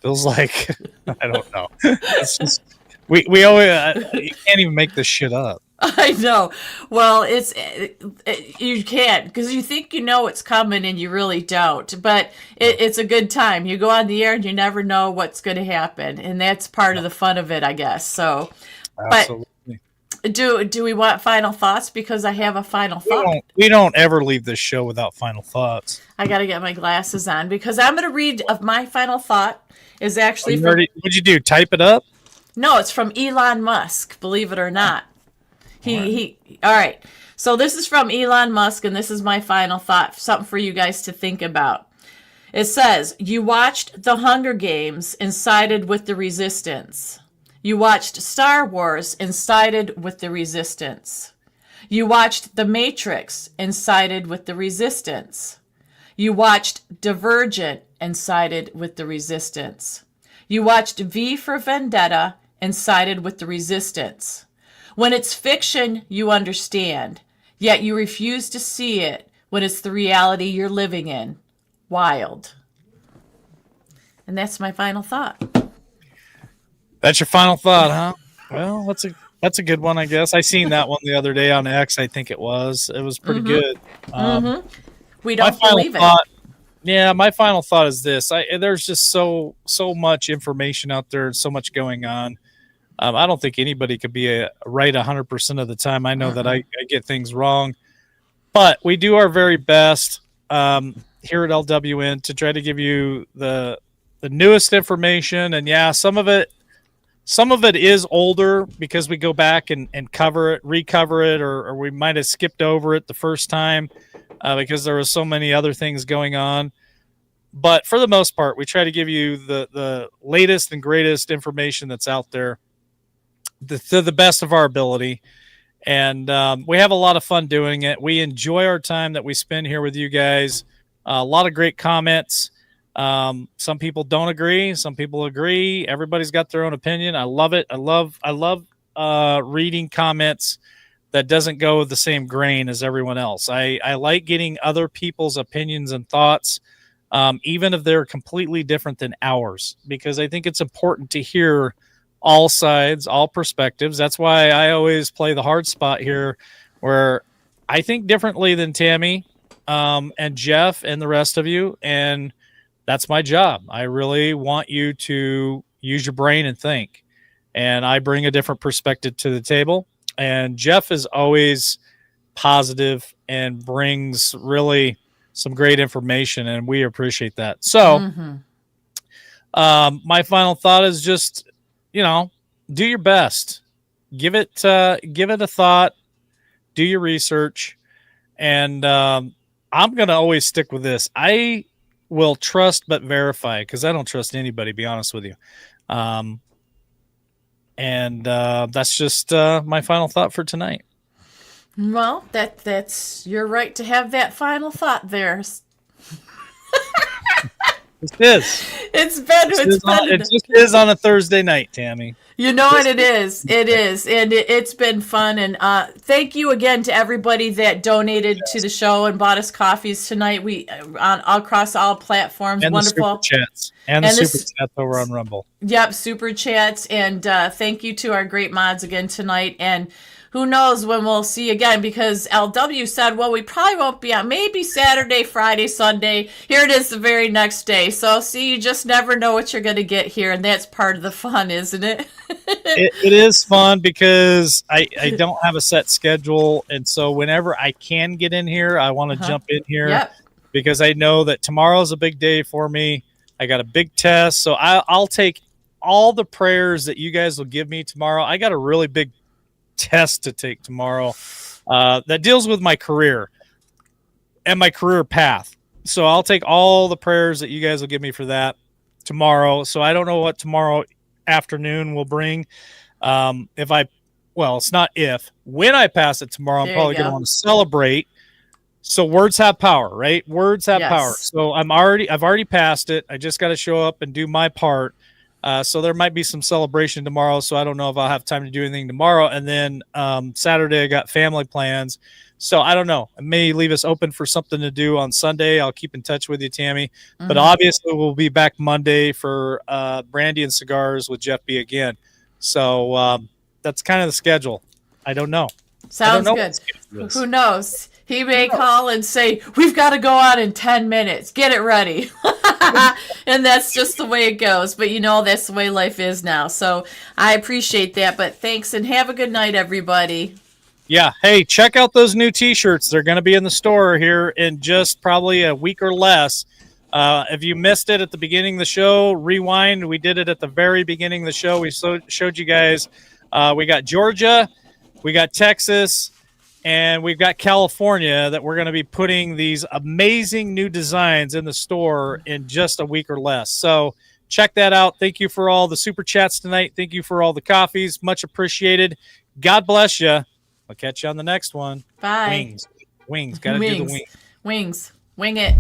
don't know. It's just, we always you can't even make this shit up. I know. Well, you can't, because you think you know what's coming and you really don't. But it's a good time. You go on the air and you never know what's going to happen, and that's part of the fun of it, I guess. So, absolutely. But do we want final thoughts? Because I have a final thought. We don't ever leave this show without final thoughts. I got to get my glasses on because I'm going to read. My final thought is actually from. What'd you do? Type it up? No, it's from Elon Musk. Believe it or not. All right. So this is from Elon Musk, and this is my final thought, something for you guys to think about. It says, you watched The Hunger Games and sided with the resistance. You watched Star Wars and sided with the resistance. You watched The Matrix and sided with the resistance. You watched Divergent and sided with the resistance. You watched V for Vendetta and sided with the resistance. When it's fiction, you understand, yet you refuse to see it when it's the reality you're living in. Wild. And that's my final thought. That's your final thought, huh? Well, that's a good one, I guess. I seen that one the other day on X. I think it was pretty good. We don't believe it. Yeah, my final thought is this: there's just so much information out there and so much going on. I don't think anybody could be right 100% of the time. I know that I get things wrong, but we do our very best here at LWN to try to give you the newest information. And yeah, some of it is older because we go back and recover it, or we might have skipped over it the first time because there was so many other things going on. But for the most part, we try to give you the latest and greatest information that's out there to the best of our ability. And we have a lot of fun doing it. We enjoy our time that we spend here with you guys. A lot of great comments. Some people don't agree. Some people agree. Everybody's got their own opinion. I love it. I love reading comments that doesn't go with the same grain as everyone else. I like getting other people's opinions and thoughts, even if they're completely different than ours, because I think it's important to hear all sides, all perspectives. That's why I always play the hard spot here, where I think differently than Tammy and Jeff and the rest of you, and that's my job. I really want you to use your brain and think, and I bring a different perspective to the table. And Jeff is always positive and brings really some great information, and we appreciate that. So my final thought is just, do your best. Give it a thought. Do your research. And I'm going to always stick with this. I will trust but verify, because I don't trust anybody, to be honest with you. And that's just my final thought for tonight. Well, that's you're right to have that final thought there. It just is on a Thursday night, Tammy. You know what it is. It is. And it's been fun. And thank you again to everybody that donated to the show and bought us coffees tonight. We across all platforms. And wonderful. The super chats. And the super chats over on Rumble. Yep, super chats. And thank you to our great mods again tonight. And who knows when we'll see again, because LW said, well, we probably won't be on maybe Saturday, Friday, Sunday. Here it is the very next day. So see, you just never know what you're going to get here. And that's part of the fun, isn't it? It is fun because I don't have a set schedule. And so whenever I can get in here, I want to jump in here because I know that tomorrow's a big day for me. I got a big test. So I'll take all the prayers that you guys will give me tomorrow. I got a really big test to take tomorrow that deals with my career and my career path. So I'll take all the prayers that you guys will give me for that tomorrow. So I don't know what tomorrow afternoon will bring. When I pass it tomorrow, I'm probably going to want to celebrate. So words have power, right? Words have power. So I've already passed it. I just got to show up and do my part. So there might be some celebration tomorrow. So I don't know if I'll have time to do anything tomorrow. And then Saturday, I got family plans. So I don't know. I may leave us open for something to do on Sunday. I'll keep in touch with you, Tammy. Mm-hmm. But obviously, we'll be back Monday for Brandy and Cigars with Jeff B. again. So that's kind of the schedule. I don't know. Sounds good. Who knows? He may call and say, we've got to go on in 10 minutes. Get it ready. And that's just the way it goes. But, that's the way life is now. So I appreciate that. But thanks, and have a good night, everybody. Yeah. Hey, check out those new T-shirts. They're going to be in the store here in just probably a week or less. If you missed it at the beginning of the show, rewind. We did it at the very beginning of the show. We showed you guys. We got Georgia. We got Texas. And we've got California that we're going to be putting these amazing new designs in the store in just a week or less. So check that out. Thank you for all the super chats tonight. Thank you for all the coffees. Much appreciated. God bless you. I'll catch you on the next one. Bye. Wings. Got to do the wings. Wings. Wing it.